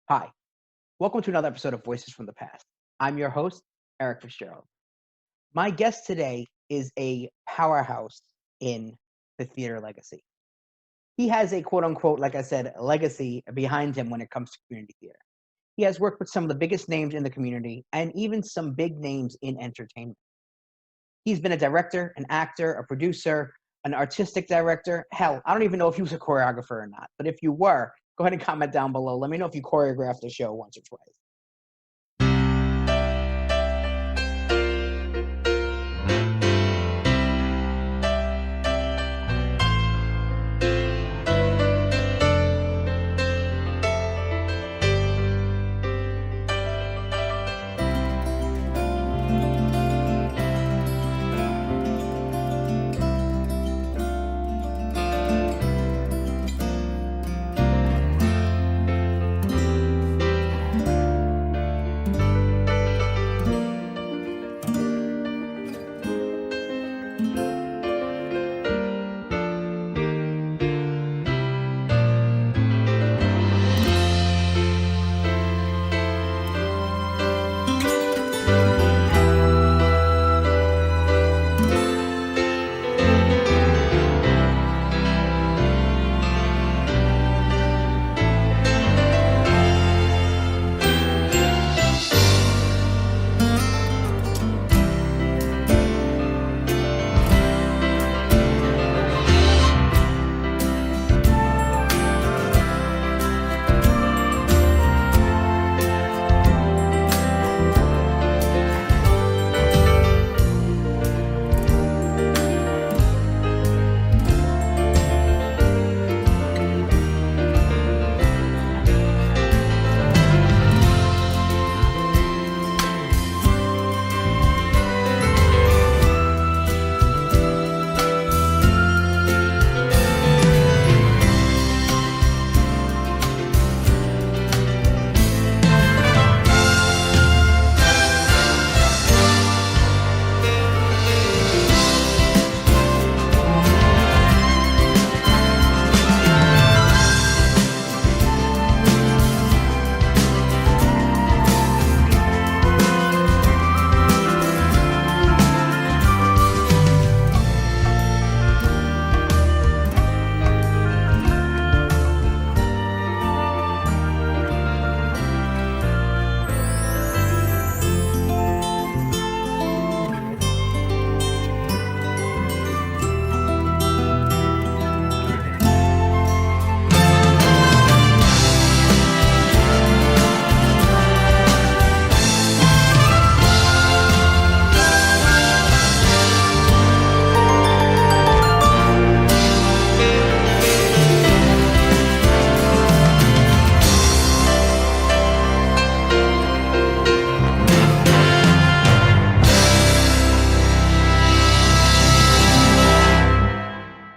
Hi, welcome to another episode of Voices from the Past. I'm your host, Eric Fitzgerald. My guest today is a powerhouse in the theater legacy. He has a quote unquote, like I said, legacy behind him when it comes to community theater. He has worked with some of the biggest names in the community and even some big names in entertainment. He's been a director, an actor, a producer, an artistic director. Hell, I don't even know if he was a choreographer or not, but if you were, go ahead and comment down below. Let me know if you choreographed a show once or twice.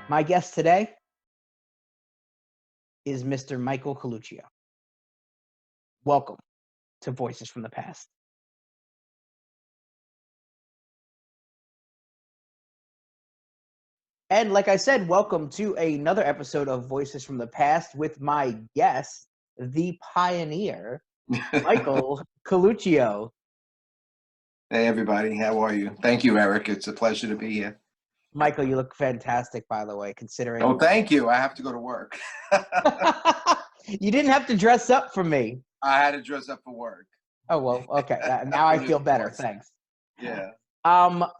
My guest today is Mr. Michael Coluccio. Welcome to Voices from the Past. And like I said, welcome to another episode of Voices from the Past with my guest, the pioneer, Michael Coluccio. Hey, everybody. How are you? Thank you, Eric. It's a pleasure to be here. Michael, you look fantastic, by the way, considering. Oh, thank you. I have to go to work. You didn't have to dress up for me. I had to dress up for work. Oh, well, okay. Now I feel better. Thanks. Yeah.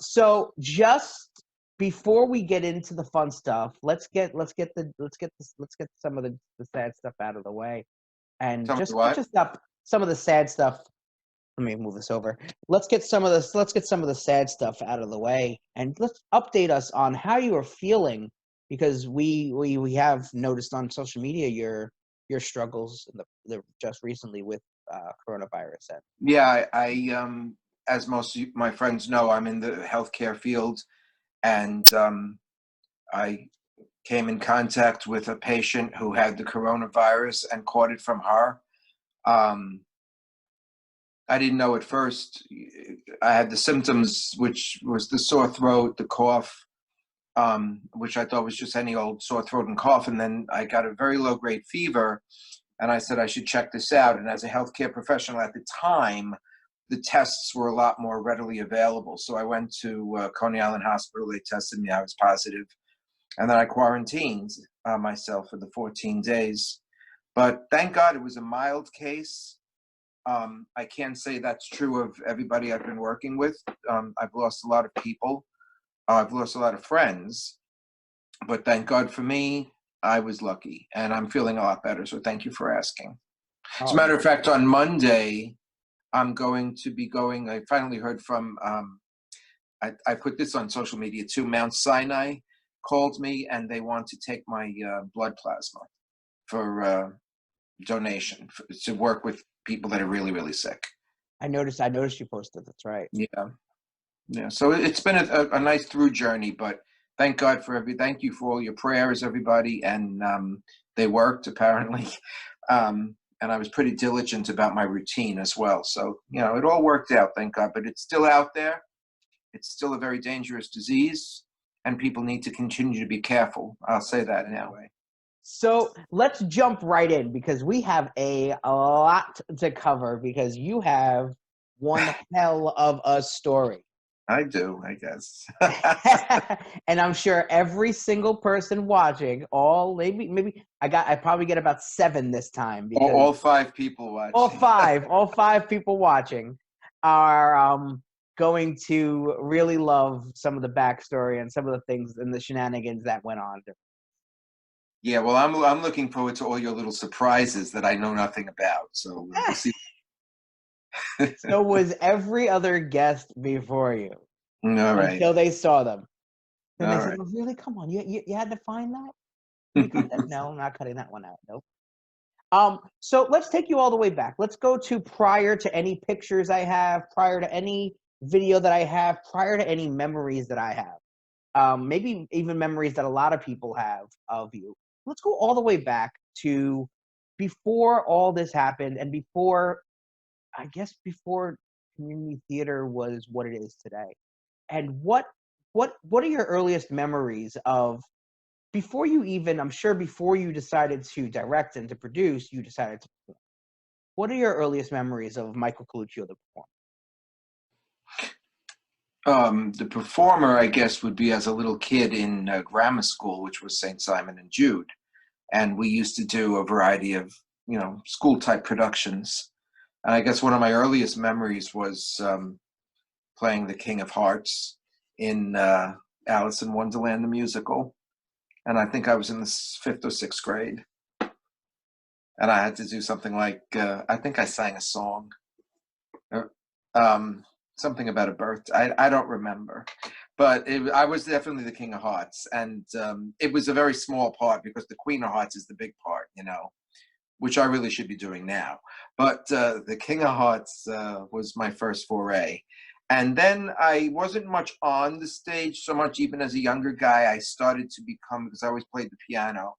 So just before we get into the fun stuff, let's get some of the sad stuff out of the way, and just up some of the sad stuff. Let me move this over. Let's get some of the sad stuff out of the way, and let's update us on how you are feeling, because we have noticed on social media your struggles just recently with coronavirus. Yeah, I as most of my friends know, I'm in the healthcare field, and I came in contact with a patient who had the coronavirus and caught it from her. I didn't know at first. I had the symptoms, which was the sore throat, the cough, which I thought was just any old sore throat and cough. And then I got a very low-grade fever, and I said I should check this out. And as a healthcare professional at the time, the tests were a lot more readily available. So I went to Coney Island Hospital. They tested me. I was positive, and then I quarantined myself for the 14 days. But thank God it was a mild case. I can't say that's true of everybody I've been working with. I've lost a lot of people. I've lost a lot of friends. But thank God for me, I was lucky, and I'm feeling a lot better. So thank you for asking. As a Oh, matter of fact, on Monday, I'm going to be going. I finally heard from, I put this on social media too. Mount Sinai called me, and they want to take my blood plasma for donation to work with people that are really, really sick. I noticed you posted. That's right. Yeah. Yeah. So it's been a nice through journey, but thank God for thank you for all your prayers, everybody. And they worked apparently. And I was pretty diligent about my routine as well. So, it all worked out, thank God, but it's still out there. It's still a very dangerous disease, and people need to continue to be careful. I'll say that anyway. So let's jump right in because we have a lot to cover because you have one hell of a story. I do, I guess. And I'm sure every single person watching, maybe I probably get about 7 this time because all 5 people watching. all five people watching are going to really love some of the backstory and some of the things and the shenanigans that went on. Yeah, well, I'm looking forward to all your little surprises that I know nothing about. So we'll see. So was every other guest before you All right. until they saw them. Then All they said, right. "Oh, really? Come on, you had to find that? Can we cut that? No, I'm not cutting that one out. Nope." So let's take you all the way back. Let's go to prior to any pictures I have, prior to any video that I have, prior to any memories that I have. Maybe even memories that a lot of people have of you. Let's go all the way back to before all this happened and before, I guess, before community theater was what it is today. And what are your earliest memories of before you even, I'm sure before you decided to direct and to produce, you decided to perform. What are your earliest memories of Michael Coluccio, the performer? The performer, I guess, would be as a little kid in grammar school, which was St. Simon and Jude. And we used to do a variety of, school type productions. And I guess one of my earliest memories was playing the King of Hearts in Alice in Wonderland, the musical. And I think I was in the 5th or 6th grade. And I had to do something like, I think I sang a song. Something about a birthday. I don't remember. But I was definitely the King of Hearts. And it was a very small part because the Queen of Hearts is the big part, which I really should be doing now. But the King of Hearts was my first foray. And then I wasn't much on the stage so much, even as a younger guy. I started to become, because I always played the piano,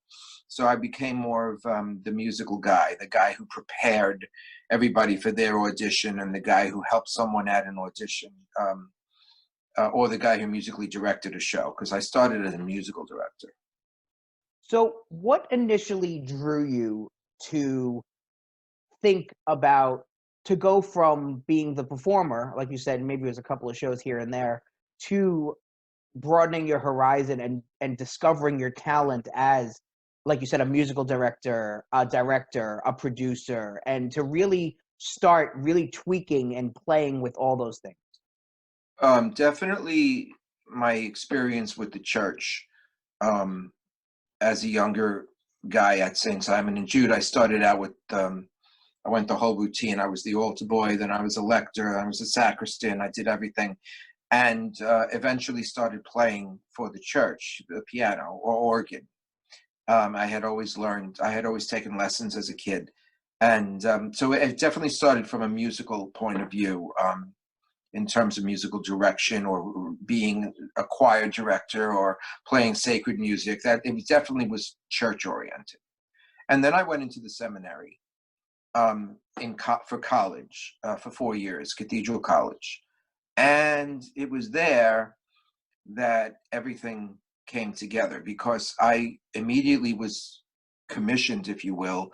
so I became more of the musical guy, the guy who prepared everybody for their audition and the guy who helped someone at an audition, or the guy who musically directed a show, because I started as a musical director. So what initially drew you to think about to go from being the performer, like you said, maybe it was a couple of shows here and there, to broadening your horizon and discovering your talent as, like you said, a musical director, a producer, and to really start really tweaking and playing with all those things? Definitely my experience with the church. As a younger guy at St. Simon and Jude, I started out with I went the whole routine. I was the altar boy, then I was a lector, I was a sacristan, I did everything, and eventually started playing for the church, the piano or organ. I had always taken lessons as a kid. And so it definitely started from a musical point of view, in terms of musical direction or being a choir director or playing sacred music. That it definitely was church oriented. And then I went into the seminary for college for 4 years, Cathedral College, and it was there that everything came together because I immediately was commissioned, if you will,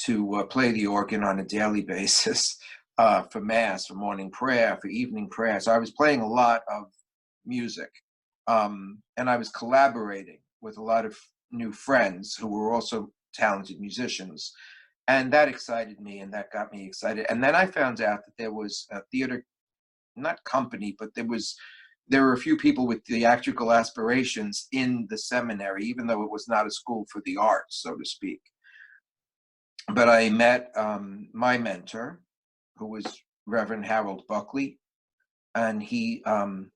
to play the organ on a daily basis for mass, for morning prayer, for evening prayer. So I was playing a lot of music, and I was collaborating with a lot of new friends who were also talented musicians, and that excited me, and that got me excited. And then I found out that there was a theater, not company, but there were a few people with theatrical aspirations in the seminary, even though it was not a school for the arts, so to speak. But I met my mentor, who was Reverend Harold Buckley, and he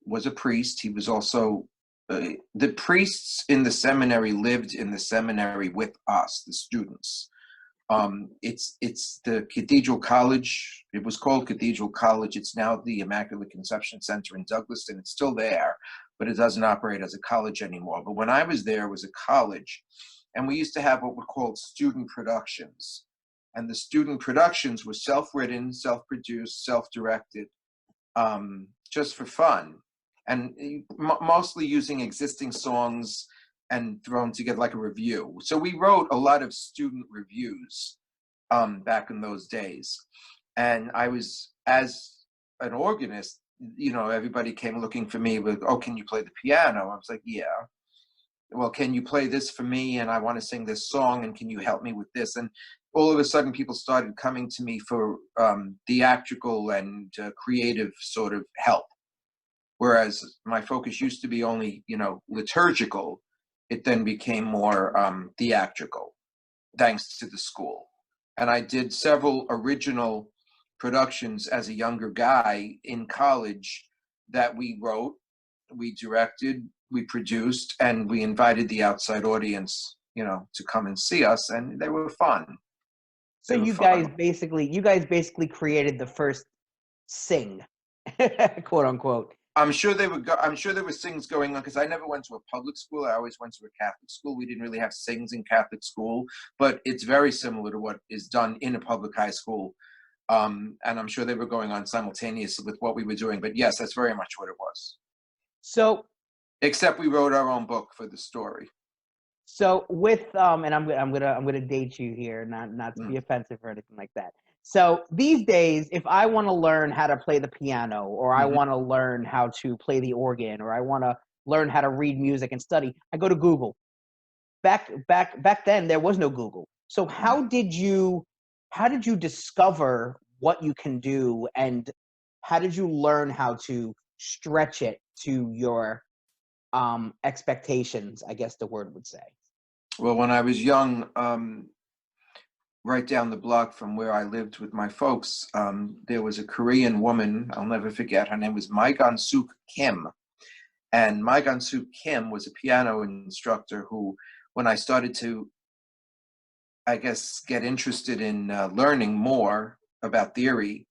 was a priest. He was also the priests in the seminary lived in the seminary with us, the students. It's the Cathedral College. It was called Cathedral College. It's now the Immaculate Conception Center in Douglas, and it's still there, but it doesn't operate as a college anymore. But when I was there, it was a college, and we used to have what were called student productions. And the student productions were self-written, self-produced, self-directed, just for fun, and mostly using existing songs and thrown together like a review. So we wrote a lot of student reviews back in those days. And I was, as an organist, everybody came looking for me with, oh, can you play the piano? I was like, yeah. Well, can you play this for me? And I want to sing this song, and can you help me with this? And all of a sudden, people started coming to me for theatrical and creative sort of help. Whereas my focus used to be only, liturgical, it then became more theatrical, thanks to the school. And I did several original productions as a younger guy in college that we wrote, we directed, we produced, and we invited the outside audience, to come and see us, and they were fun. So you guys basically created the first sing, quote unquote. I'm sure there were sings going on, because I never went to a public school. I always went to a Catholic school. We didn't really have sings in Catholic school, but it's very similar to what is done in a public high school. And I'm sure they were going on simultaneously with what we were doing. But yes, that's very much what it was. So, except we wrote our own book for the story. So with and I'm gonna date you here, not to be offensive or anything like that. So these days, if I want to learn how to play the piano, or I want to learn how to play the organ, or I want to learn how to read music and study, I go to Google. Back then, there was no Google. So how did you discover what you can do, and how did you learn how to stretch it to your expectations, I guess the word would say? Well, when I was young, right down the block from where I lived with my folks, there was a Korean woman, I'll never forget. Her name was Mai Gun-suk Kim. And Mai Gun-suk Kim was a piano instructor who, when I started to, I guess, get interested in learning more about theory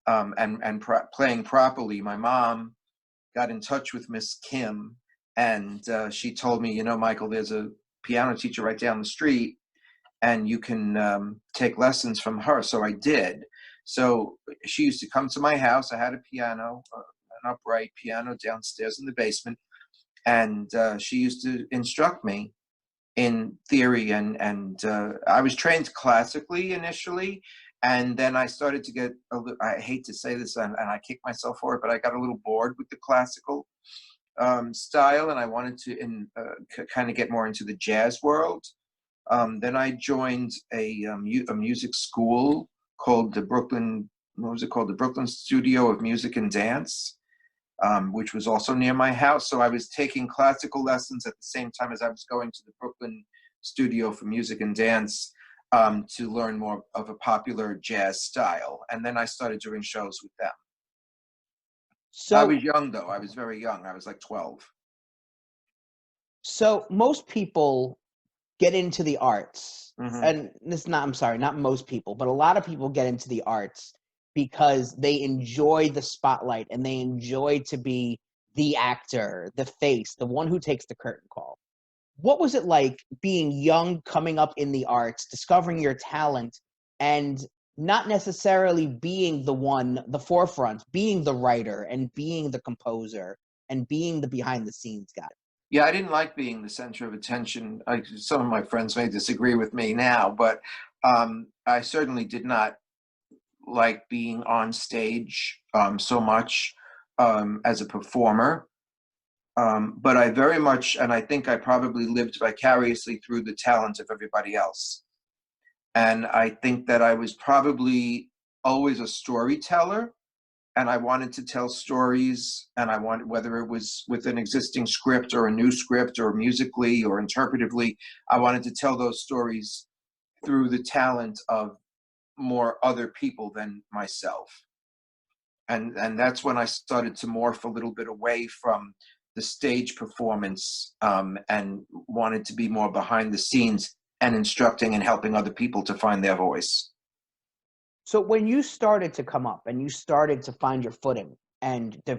and playing properly, my mom got in touch with Miss Kim, and she told me, Michael, there's a piano teacher right down the street, and you can take lessons from her. So I did. So she used to come to my house. I had a piano, an upright piano downstairs in the basement, and she used to instruct me in theory, and I was trained classically initially, and then I started to get I hate to say this, and I kick myself for it, but I got a little bored with the classical style, and I wanted to kind of get more into the jazz world. Then I joined a music school called the Brooklyn, what was it called? The Brooklyn Studio of Music and Dance, which was also near my house. So I was taking classical lessons at the same time as I was going to the Brooklyn Studio for Music and Dance to learn more of a popular jazz style. And then I started doing shows with them. So I was young, though. I was very young. I was like 12. So most people get into the arts, and not most people, but a lot of people get into the arts because they enjoy the spotlight, and they enjoy to be the actor, the face, the one who takes the curtain call. What was it like being young, coming up in the arts, discovering your talent, and not necessarily being the forefront, being the writer and being the composer and being the behind the scenes guy? Yeah, I didn't like being the center of attention. Some of my friends may disagree with me now, but I certainly did not like being on stage so much as a performer. But I very much, and I think I probably lived vicariously through the talent of everybody else. And I think that I was probably always a storyteller, and I wanted to tell stories, and I wanted, whether it was with an existing script or a new script or musically or interpretively, I wanted to tell those stories through the talent of more other people than myself. And that's when I started to morph a little bit away from the stage performance, and wanted to be more behind the scenes and instructing and helping other people to find their voice. So when you started to come up and you started to find your footing and your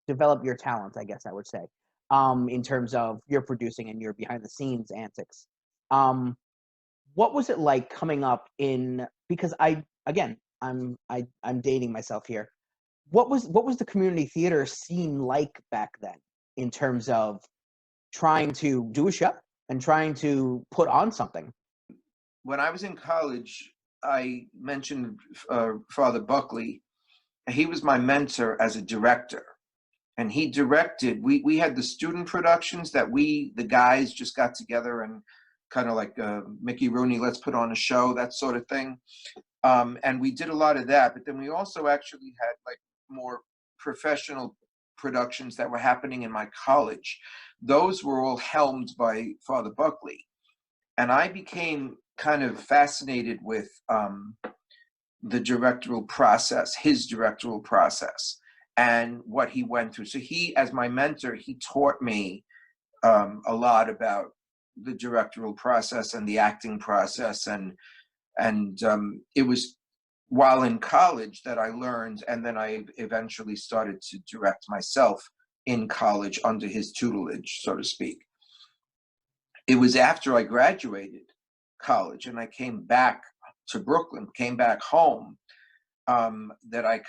develop your talent, I guess I would say, in terms of your producing and your behind the scenes antics. Um, what was it like coming up in, because I'm dating myself here. What was the community theater scene like back then in terms of trying to do a show and trying to put on something? When I was in college, I mentioned Father Buckley. He was my mentor as a director, and he directed. We had the student productions that the guys just got together and kind of like Mickey Rooney, let's put on a show, that sort of thing. And we did a lot of that, but then we also actually had like more professional productions that were happening in my college. Those were all helmed by Father Buckley, and I became kind of fascinated with the directorial process, his directorial process, and what he went through. So he, as my mentor, he taught me a lot about the directorial process and the acting process, and it was while in college that I learned, and then I eventually started to direct myself in college under his tutelage, so to speak. It was after I graduated college and I came back to Brooklyn, came back home, that I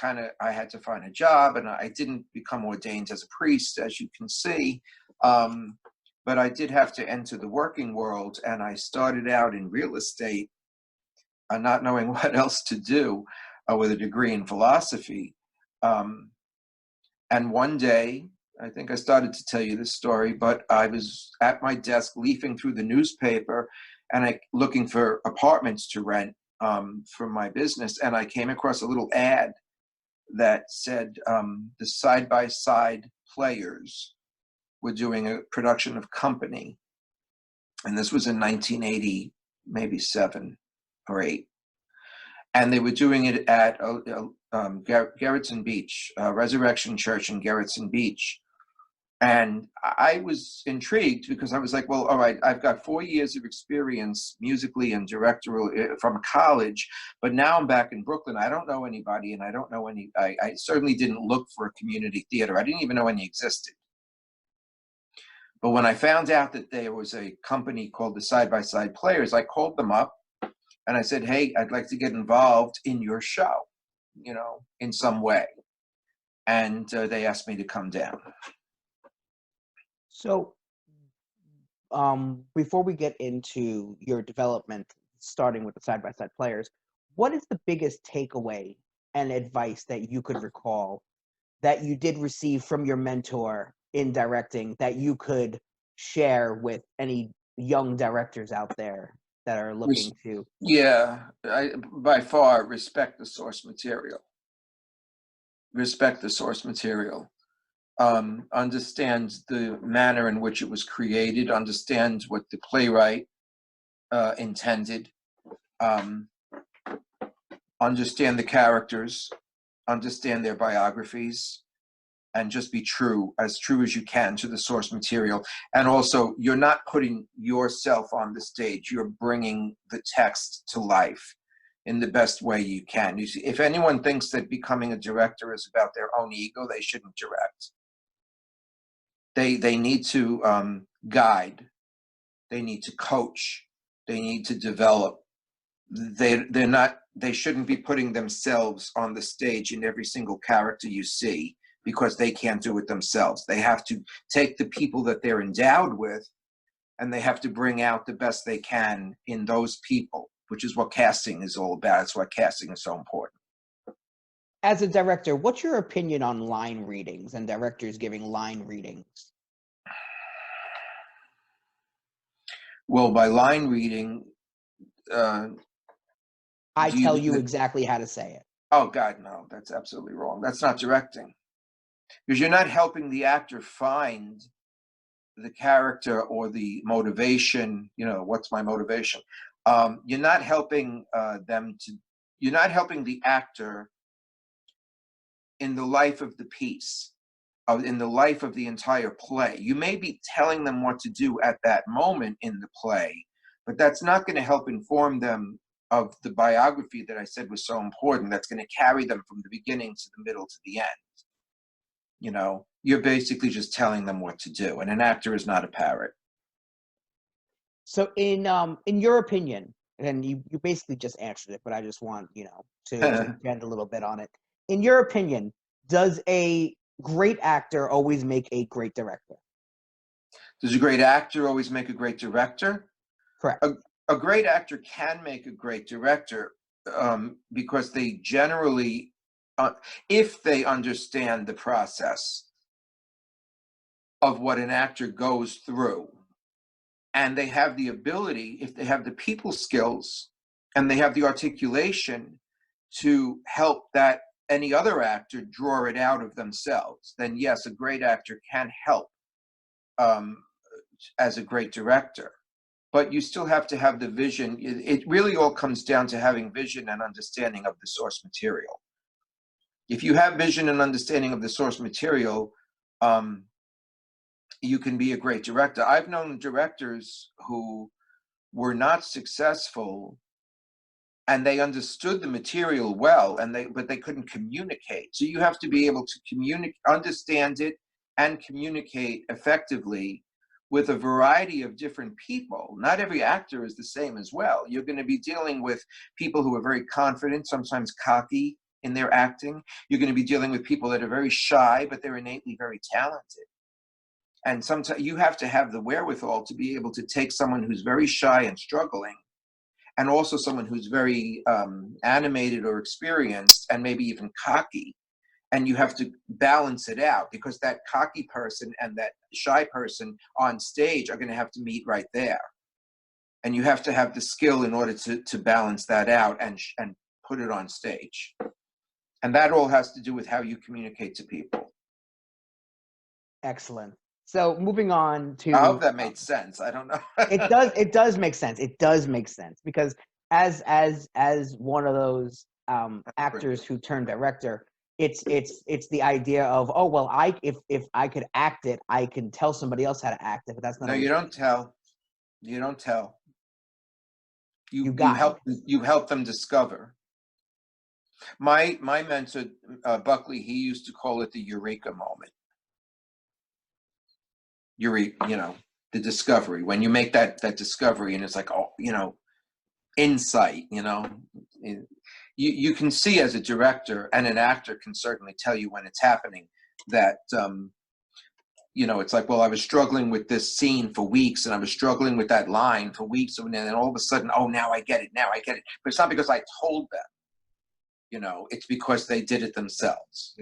had to find a job, and I didn't become ordained as a priest, as you can see. But I did have to enter the working world, and I started out in real estate, not knowing what else to do, with a degree in philosophy. Um, and one day, I think I started to tell you this story, but I was at my desk leafing through the newspaper and looking for apartments to rent for my business. And I came across a little ad that said the side-by-side players were doing a production of Company. And this was in 1980, maybe 7 or 8. And they were doing it at Gerritsen Beach, Resurrection Church in Gerritsen Beach. And I was intrigued because I was like, well, all right, I've got 4 years of experience musically and directorial from college, but now I'm back in Brooklyn. I don't know anybody, and I don't know I certainly didn't look for a community theater. I didn't even know any existed. But when I found out that there was a company called the Side by Side Players, I called them up and I said, hey, I'd like to get involved in your show, in some way. And they asked me to come down. So, before we get into your development, starting with the side by side players, what is the biggest takeaway and advice that you could recall that you did receive from your mentor in directing that you could share with any young directors out there that are looking to? Yeah, I by far respect the source material. Respect the source material. Understand the manner in which it was created, understand what the playwright intended, understand the characters, understand their biographies, and just be true as you can to the source material. And also, you're not putting yourself on the stage, you're bringing the text to life in the best way you can. You see, if anyone thinks that becoming a director is about their own ego, they shouldn't direct. They need to guide, they need to coach, they need to develop. They shouldn't be putting themselves on the stage in every single character you see, because they can't do it themselves. They have to take the people that they're endowed with and they have to bring out the best they can in those people, which is what casting is all about. It's why casting is so important. As a director, what's your opinion on line readings and directors giving line readings? Well, by line reading, I do you tell mean you that? exactly how to say it. Oh God, no, that's absolutely wrong. That's not directing, because you're not helping the actor find the character or the motivation. What's my motivation? You're not helping them to. You're not helping the actor in the life of the piece, in the life of the entire play. You may be telling them what to do at that moment in the play, but that's not going to help inform them of the biography that I said was so important. That's going to carry them from the beginning to the middle to the end. You're basically just telling them what to do, and an actor is not a parrot. So in your opinion, and you basically just answered it, but I just want, to expand a little bit on it. In your opinion, does a great actor always make a great director? Does a great actor always make a great director? Correct. A great actor can make a great director, because they generally, if they understand the process of what an actor goes through, and they have the ability, if they have the people skills and they have the articulation to help that any other actor draw it out of themselves, then yes, a great actor can help um, as a great director. But you still have to have the vision. It really all comes down to having vision and understanding of the source material. If you have vision and understanding of the source material, you can be a great director. I've known directors who were not successful, and they understood the material well, but they couldn't communicate. So you have to be able to understand it and communicate effectively with a variety of different people. Not every actor is the same as well. You're going to be dealing with people who are very confident, sometimes cocky in their acting. You're going to be dealing with people that are very shy, but they're innately very talented. And sometimes you have to have the wherewithal to be able to take someone who's very shy and struggling, and also someone who's very animated or experienced and maybe even cocky. And you have to balance it out, because that cocky person and that shy person on stage are going to have to meet right there. And you have to have the skill in order to balance that out and put it on stage. And that all has to do with how you communicate to people. Excellent. So moving on to, I hope that made sense. I don't know. It does make sense. It does make sense, because as one of those actors who turned director, it's the idea of, oh well, if I could act it, I can tell somebody else how to act it, but that's not. No, you don't tell. You don't tell. You You help them discover. My mentor, Buckley, he used to call it the eureka moment. The discovery, when you make that discovery, and it's like, oh, insight. You can see, as a director, and an actor can certainly tell you when it's happening, that it's like, well, I was struggling with this scene for weeks, and I was struggling with that line for weeks, and then all of a sudden, oh, now I get it. But it's not because I told them. It's because they did it themselves.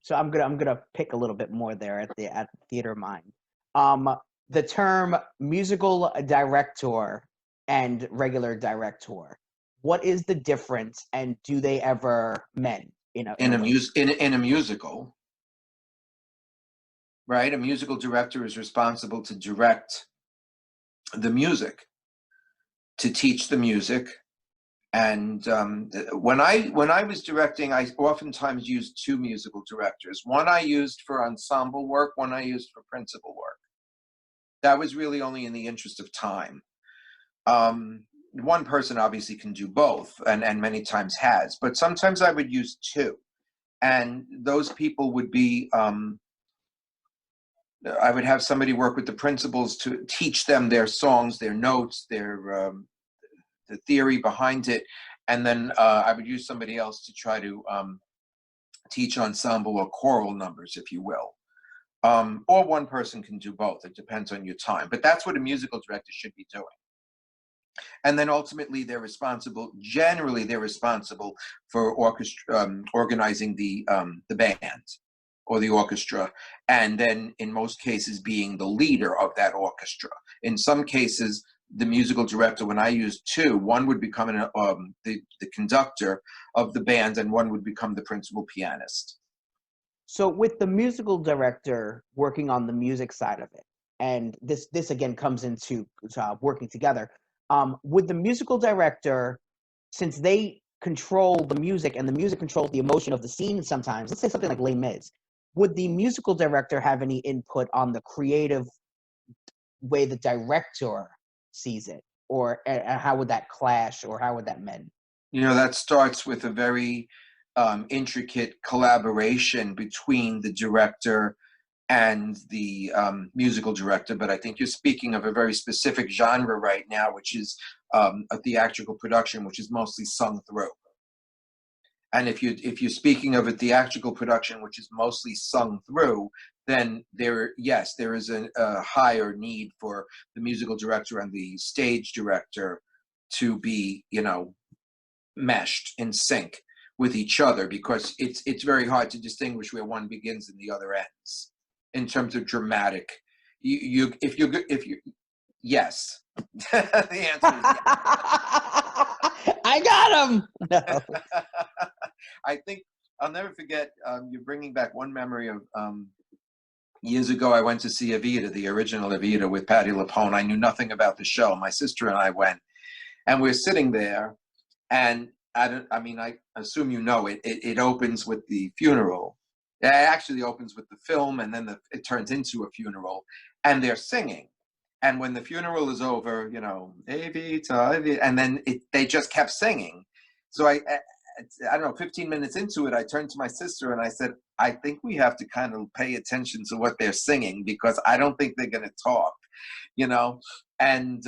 So I'm gonna pick a little bit more there at the theater mind. The term musical director and regular director, what is the difference, and do they ever mend in a way? In a musical, right? A musical director is responsible to direct the music, to teach the music. And when I was directing, I oftentimes used two musical directors. One I used for ensemble work, one I used for principal work. That was really only in the interest of time. One person obviously can do both, and many times has, but sometimes I would use two. And those people would be, I would have somebody work with the principals to teach them their songs, their notes, the theory behind it. And then I would use somebody else to try to teach ensemble or choral numbers, if you will. Or one person can do both. It depends on your time. But that's what a musical director should be doing. And then ultimately, generally, they're responsible for organizing the band or the orchestra, and then in most cases being the leader of that orchestra. In some cases, the musical director, when I used two, one would become the conductor of the band, and one would become the principal pianist. So with the musical director working on the music side of it, and this again comes into working together, would the musical director, since they control the music and the music controls the emotion of the scene sometimes, let's say something like Les Mis, would the musical director have any input on the creative way the director sees it? Or how would that clash, or how would that mend? That starts with a very intricate collaboration between the director and the musical director. But I think you're speaking of a very specific genre right now, which is a theatrical production, which is mostly sung through. And if you're speaking of a theatrical production which is mostly sung through, then there is a higher need for the musical director and the stage director to be, meshed in sync with each other, because it's very hard to distinguish where one begins and the other ends in terms of dramatic. If you yes, the answer is yes. I got him. No. I think I'll never forget. You're bringing back one memory of years ago. I went to see Evita, the original Evita, with Patti LuPone. I knew nothing about the show. My sister and I went, and we're sitting there, and I assume it opens with the funeral. It actually opens with the film, and then it turns into a funeral, and they're singing. And when the funeral is over, Evita, Evita, and then they just kept singing. So I don't know, 15 minutes into it, I turned to my sister and I said, I think we have to kind of pay attention to what they're singing, because I don't think they're going to talk, and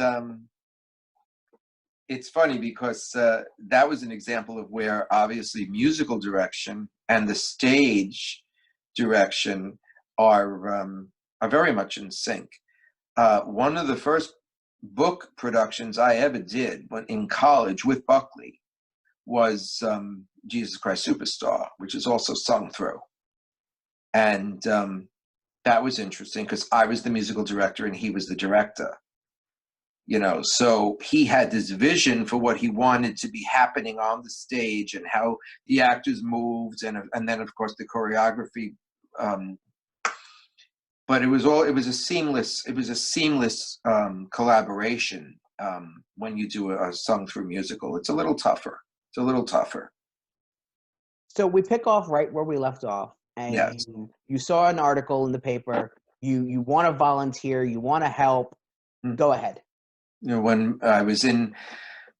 it's funny because that was an example of where obviously musical direction and the stage direction are very much in sync. One of the first book productions I ever did in college with Buckley was Jesus Christ Superstar, which is also sung through. And that was interesting because I was the musical director and he was the director. So he had this vision for what he wanted to be happening on the stage and how the actors moved, and then of course the choreography. But it was a seamless collaboration when you do a sung through musical. It's a little tougher. So we pick off right where we left off, and Yes. you saw an article in the paper. You want to volunteer. You want to help. Go ahead. When I was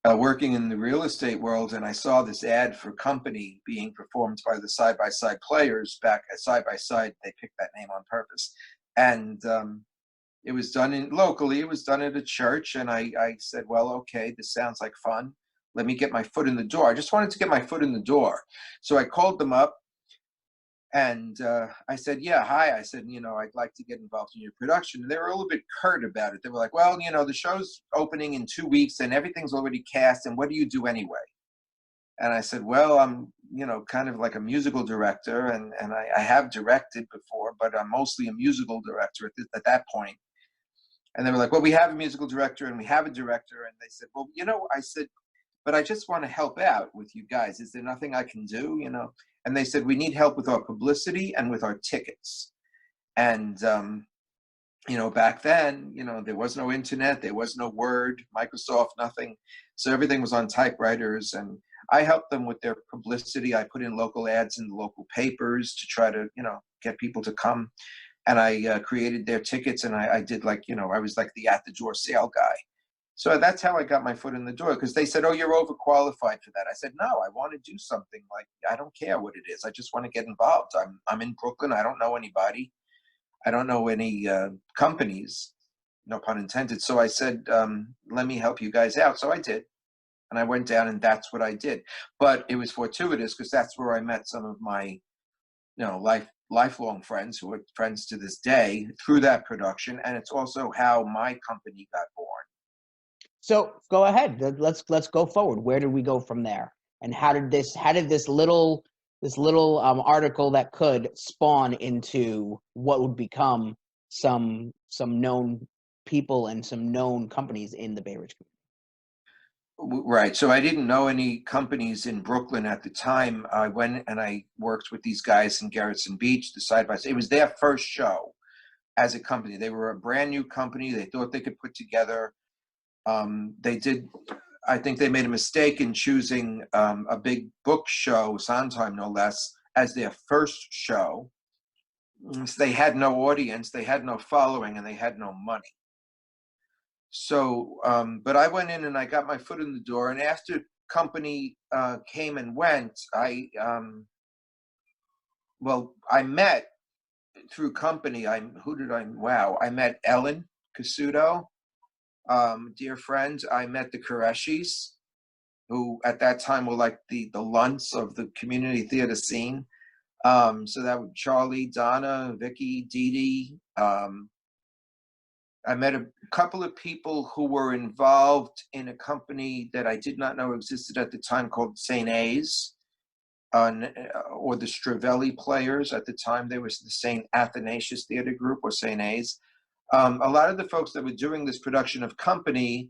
working in the real estate world, and I saw this ad for company being performed by the Side by Side Players back at Side by Side. They picked that name on purpose, and it was done locally. It was done at a church, and I said, well, okay, this sounds like fun. Let me get my foot in the door. I just wanted to get my foot in the door. So I called them up, and I said, yeah, hi. I said, I'd like to get involved in your production. And they were a little bit curt about it. They were like, well, the show's opening in 2 weeks and everything's already cast. And what do you do anyway? And I said, well, I'm, kind of like a musical director. And I have directed before, but I'm mostly a musical director at that point. And they were like, well, we have a musical director and we have a director. And they said, well, I said, but I just want to help out with you guys. Is there nothing I can do, And they said, we need help with our publicity and with our tickets. And, back then, there was no internet, there was no Word, Microsoft, nothing. So everything was on typewriters. And I helped them with their publicity. I put in local ads in the local papers to try to, get people to come. And I created their tickets, and I did I was like the at the door sale guy. So that's how I got my foot in the door, because they said, oh, you're overqualified for that. I said, no, I want to do something. I don't care what it is. I just want to get involved. I'm in Brooklyn. I don't know anybody. I don't know any companies, no pun intended. So I said, let me help you guys out. So I did. And I went down, and that's what I did. But it was fortuitous because that's where I met some of my, life lifelong friends who are friends to this day through that production, and it's also how my company got born. So go ahead. Let's go forward. Where did we go from there? And how did this little article that could spawn into what would become some known people and some known companies in the Bay Ridge community? Right. So I didn't know any companies in Brooklyn at the time. I went and I worked with these guys in Garrettson Beach, the side by side. It was their first show as a company. They were a brand new company. They thought they could put together. They did. I think they made a mistake in choosing a big book show, Sondheim no less, as their first show. So they had no audience, they had no following, and they had no money. So, but I went in and I got my foot in the door. And after company came and went, I met through company. I met Ellen Casuto, dear friends. I met the Qureshis, who at that time were like the Lunts of the community theater scene. So that was Charlie, Donna, Vicky, Dee Dee. I met a couple of people who were involved in a company that I did not know existed at the time called St. A's, or the Stravelli Players. At the time, there was the St. Athanasius Theater Group, or St. A's. A lot of the folks that were doing this production of Company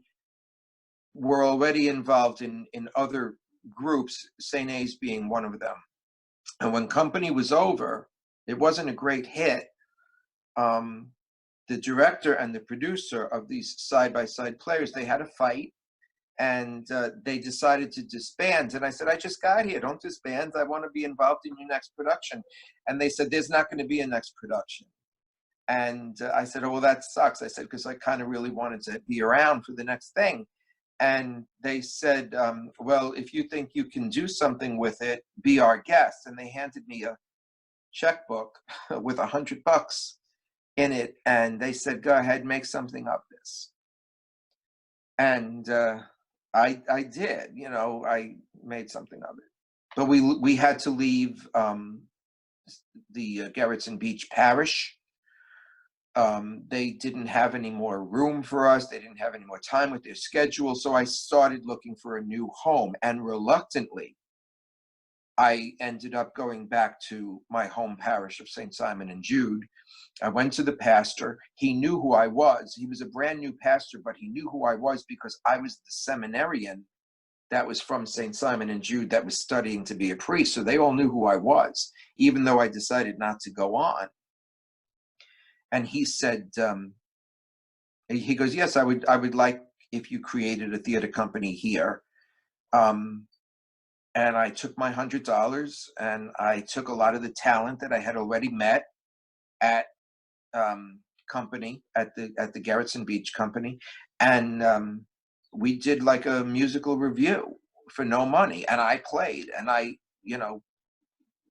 were already involved in other groups, St. A's being one of them. And when Company was over, it wasn't a great hit. The director and the producer of these side-by-side players, they had a fight, and they decided to disband. And I said, I just got here. Don't disband. I want to be involved in your next production. And they said, there's not going to be a next production. And I said, oh, well, that sucks. I said, because I kind of really wanted to be around for the next thing. And they said, well, if you think you can do something with it, be our guest. And they handed me a checkbook with $100 in it. And they said, go ahead, make something of this. And I did, I made something of it. But we had to leave the Garrettson Beach Parish. They didn't have any more room for us. They didn't have any more time with their schedule. So I started looking for a new home. And reluctantly, I ended up going back to my home parish of St. Simon and Jude. I went to the pastor. He knew who I was. He was a brand new pastor, but he knew who I was because I was the seminarian that was from St. Simon and Jude that was studying to be a priest. So they all knew who I was, even though I decided not to go on. And he said, he goes, yes, I would like if you created a theater company here. And I took my $100 and I took a lot of the talent that I had already met at company, at the Garrettson Beach company. And we did like a musical review for no money. And I played, and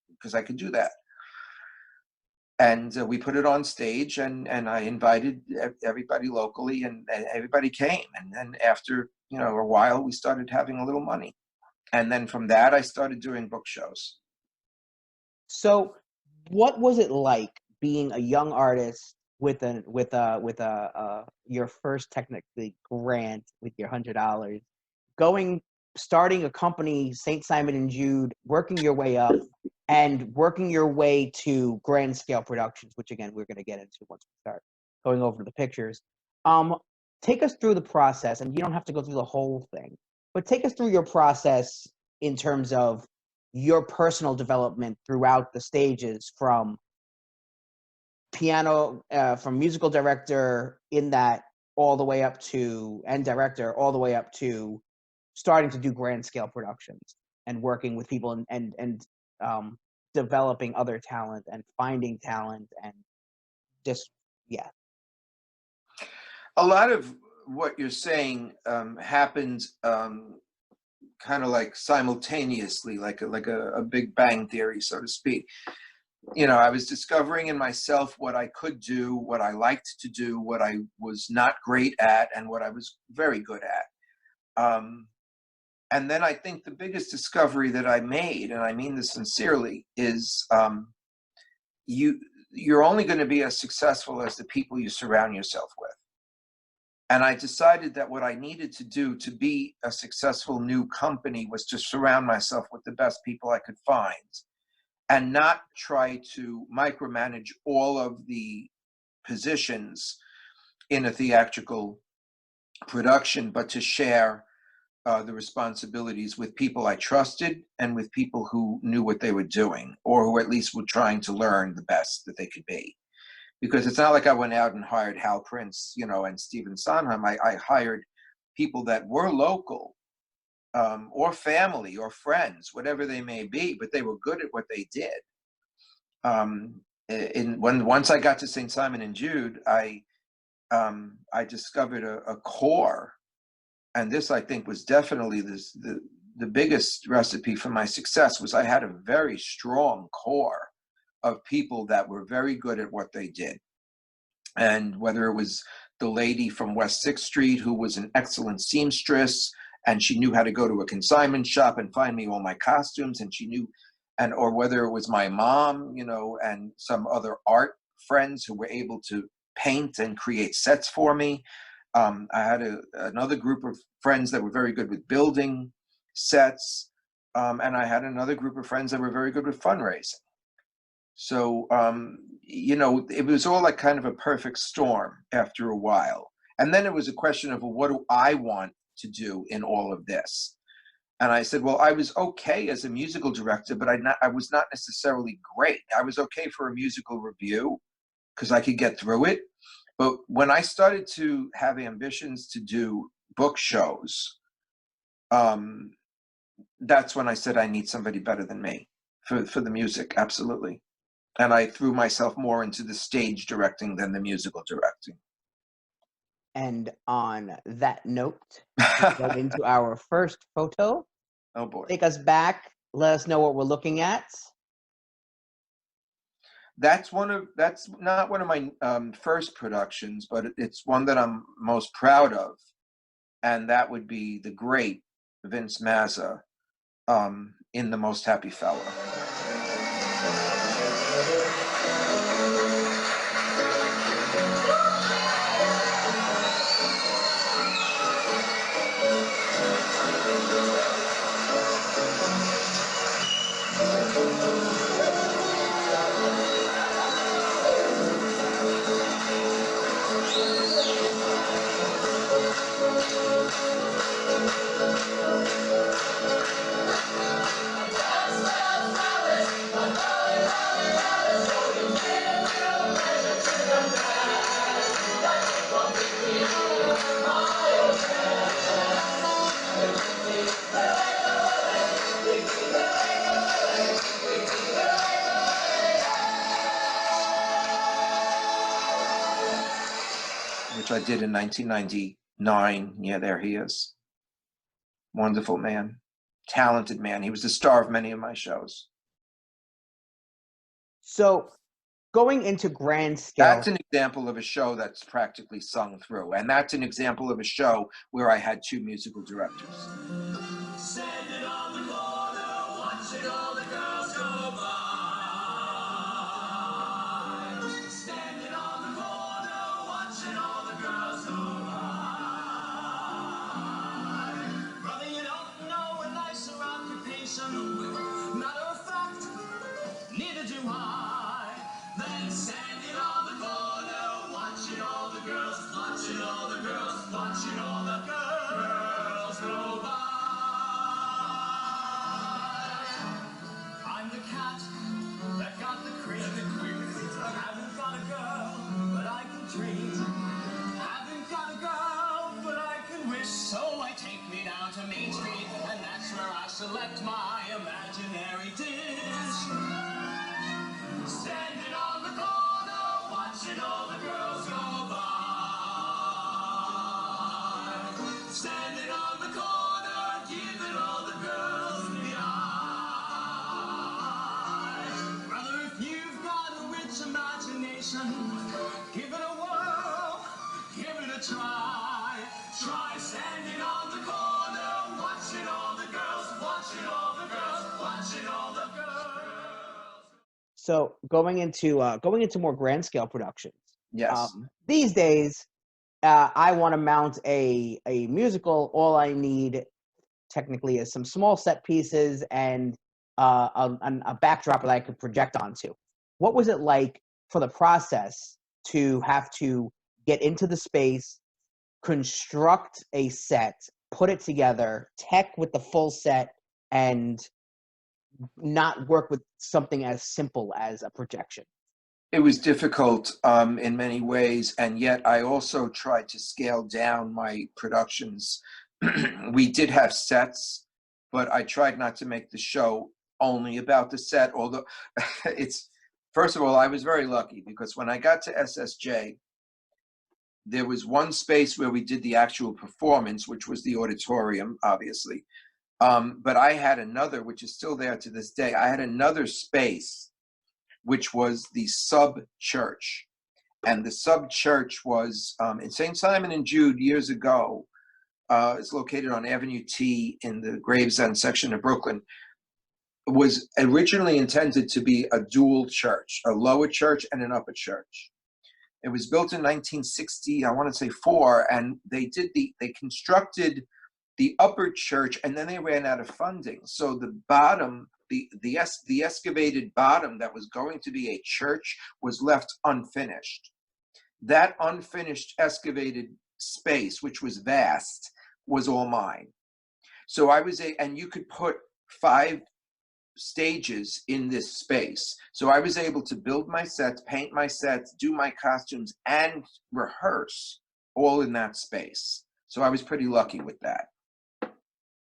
because I could do that. And we put it on stage, and I invited everybody locally, and everybody came. And then after, a while, we started having a little money. And then from that, I started doing book shows. So, what was it like being a young artist with your first technically grant with your $100, starting a company, St. Simon and Jude, working your way up and working your way to grand scale productions, which again we're going to get into once we start going over the pictures. Take us through the process, and you don't have to go through the whole thing, but take us through your process in terms of your personal development throughout the stages, from from musical director in that all the way up to, and director all the way up to starting to do grand scale productions and working with people and developing other talent and finding talent and just, yeah. A lot of what you're saying happens kind of like simultaneously, like a Big Bang theory, so to speak. I was discovering in myself what I could do, what I liked to do, what I was not great at, and what I was very good at. And then I think the biggest discovery that I made, and I mean this sincerely, is you're only going to be as successful as the people you surround yourself with. And I decided that what I needed to do to be a successful new company was to surround myself with the best people I could find and not try to micromanage all of the positions in a theatrical production, but to share the responsibilities with people I trusted and with people who knew what they were doing, or who at least were trying to learn the best that they could be. Because it's not like I went out and hired Hal Prince, and Stephen Sondheim. I hired people that were local, or family or friends, whatever they may be, but they were good at what they did. Once I got to St. Simon and Jude, I discovered a core, and this I think was definitely the biggest recipe for my success. Was I had a very strong core of people that were very good at what they did. And whether it was the lady from West 6th Street who was an excellent seamstress, and she knew how to go to a consignment shop and find me all my costumes, and she knew, or whether it was my mom, and some other art friends who were able to paint and create sets for me. I had another group of friends that were very good with building sets, and I had another group of friends that were very good with fundraising. So, it was all like kind of a perfect storm after a while. And then it was a question of, well, what do I want to do in all of this? And I said, well, I was okay as a musical director, but I was not necessarily great. I was okay for a musical review because I could get through it. But when I started to have ambitions to do book shows, that's when I said I need somebody better than me for the music. Absolutely. And I threw myself more into the stage directing than the musical directing. And on that note, we go into our first photo. Oh boy. Take us back. Let us know what we're looking at. That's not one of my first productions, but it's one that I'm most proud of. And that would be the great Vince Mazza in The Most Happy Fella. Which I did in 1999. Yeah, there he is. Wonderful man. Talented man. He was the star of many of my shows. So going into grand scale. That's an example of a show that's practically sung through. And that's an example of a show where I had two musical directors. Standing on the corner, watching all the girls go by. Standing on the corner, watching all the girls go by. Brother, you don't know a nicer occupation. Matter of fact, neither do I. Then standing on the corner, watching all the girls, watching all the girls, watching all the girls go by. I'm the cat that got the cream. I haven't got a girl, but I can dream. Haven't got a girl, but I can wish. So I take me down to Main Street, and that's where I select my imaginary dish. Standing on the corner, watching all the girls go by. Standing on the corner, giving all the girls the eye. Brother, if you've got a rich imagination, give it a whirl, give it a try. Try standing on the corner, watching all the girls, watching all the girls, watching all the girls. So going into more grand scale productions. Yes. These days, I want to mount a musical. All I need technically is some small set pieces and a backdrop that I could project onto. What was it like for the process to have to get into the space, construct a set, put it together, tech with the full set, and not work with something as simple as a projection? It was difficult in many ways, and yet I also tried to scale down my productions. We did have sets, but I tried not to make the show only about the set. Although it's first of all, I was very lucky because when I got to SSJ, there was one space where we did the actual performance, which was the auditorium, obviously. But I had another, which is still there to this day. I had another space which was the sub church. And the sub church was in St. Simon and Jude years ago. It's located on Avenue T in the Gravesend section of Brooklyn. It was originally intended to be a dual church, a lower church and an upper church. It was built in 1960, I want to say four, and they constructed the upper church, and then they ran out of funding. So the bottom, the excavated bottom that was going to be a church was left unfinished. That unfinished excavated space, which was vast, was all mine. So and you could put 5 stages in this space. So I was able to build my sets, paint my sets, do my costumes, and rehearse all in that space. So I was pretty lucky with that.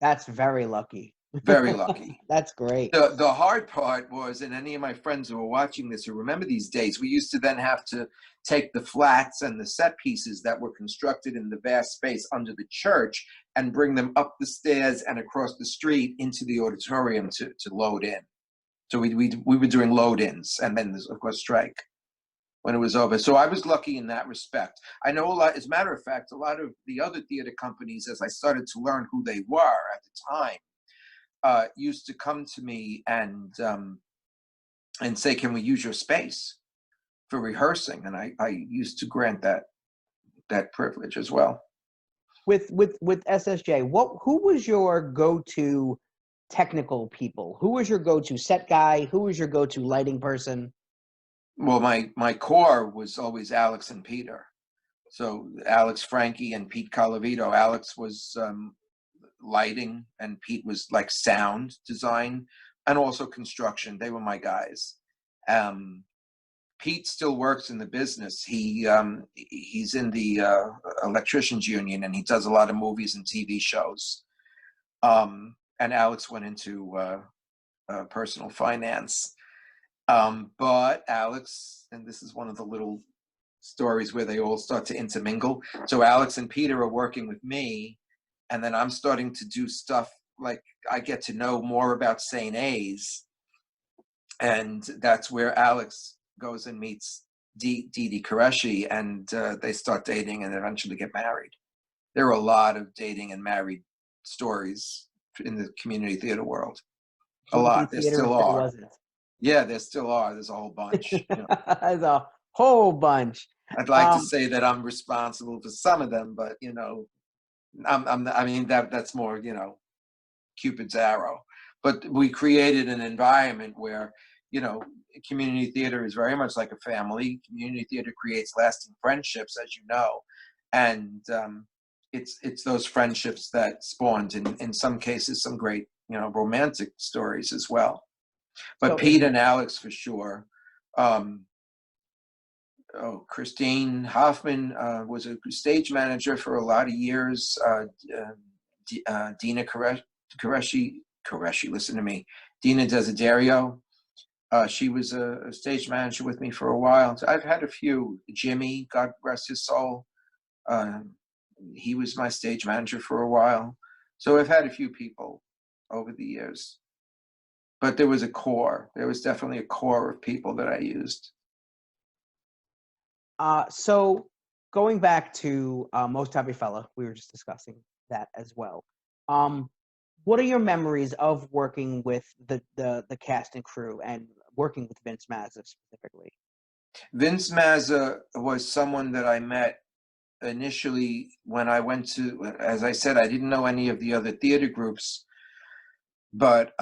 That's very lucky. Very lucky. That's great. The hard part was, and any of my friends who are watching this who remember these days, we used to then have to take the flats and the set pieces that were constructed in the vast space under the church and bring them up the stairs and across the street into the auditorium to load in. So we were doing load-ins, and then there's, of course, strike when it was over. So I was lucky in that respect. I know a lot, as a matter of fact, a lot of the other theater companies, as I started to learn who they were at the time, used to come to me and say, "Can we use your space for rehearsing?" And I used to grant that privilege as well. With SSJ, who was your go-to technical people? Who was your go-to set guy? Who was your go-to lighting person? Well, my core was always Alex and Peter. So Alex Frankie and Pete Colavito. Alex was lighting, and Pete was like sound design and also construction. They were my guys. Pete still works in the business. He's in the electricians union, and he does a lot of movies and TV shows. And Alex went into personal finance. But Alex, and this is one of the little stories where they all start to intermingle. So Alex and Peter are working with me, and then I'm starting to do stuff like I get to know more about St. A's, and that's where Alex goes and meets Didi Qureshi, and they start dating and eventually get married. There are a lot of dating and married stories in the community theater world. A lot. There still are. Wasn't. Yeah, there still are. There's a whole bunch. There's a whole bunch. I'd like to say that I'm responsible for some of them, but I mean that's more Cupid's arrow. But we created an environment where community theater is very much like a family. Community theater creates lasting friendships, as you know, and it's those friendships that spawned in some cases some great romantic stories as well. But so, Pete and Alex for sure. Christine Hoffman was a stage manager for a lot of years. Dina Qureshi, listen to me. Dina Desiderio. She was a stage manager with me for a while. So I've had a few. Jimmy, God rest his soul. He was my stage manager for a while. So I've had a few people over the years. But there was a core. There was definitely a core of people that I used. So going back to Most Happy Fella, we were just discussing that as well. What are your memories of working with the cast and crew, and working with Vince Mazza specifically? Vince Mazza was someone that I met initially when I went to, as I said, I didn't know any of the other theater groups, but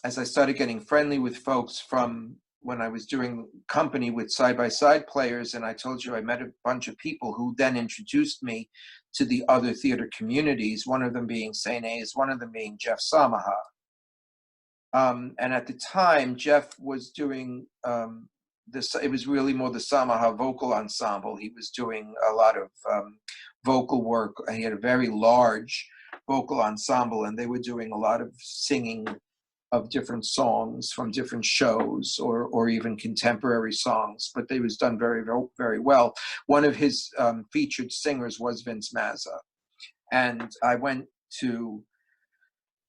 as I started getting friendly with folks from when I was doing company with side-by-side players, and I told you I met a bunch of people who then introduced me to the other theater communities, one of them being St. A's, one of them being Jeff Samaha. And at the time, Jeff was doing this, it was really more the Samaha vocal ensemble. He was doing a lot of vocal work. He had a very large vocal ensemble, and they were doing a lot of singing of different songs from different shows, or even contemporary songs, but they was done very, very well. One of his featured singers was Vince Mazza. And I went to,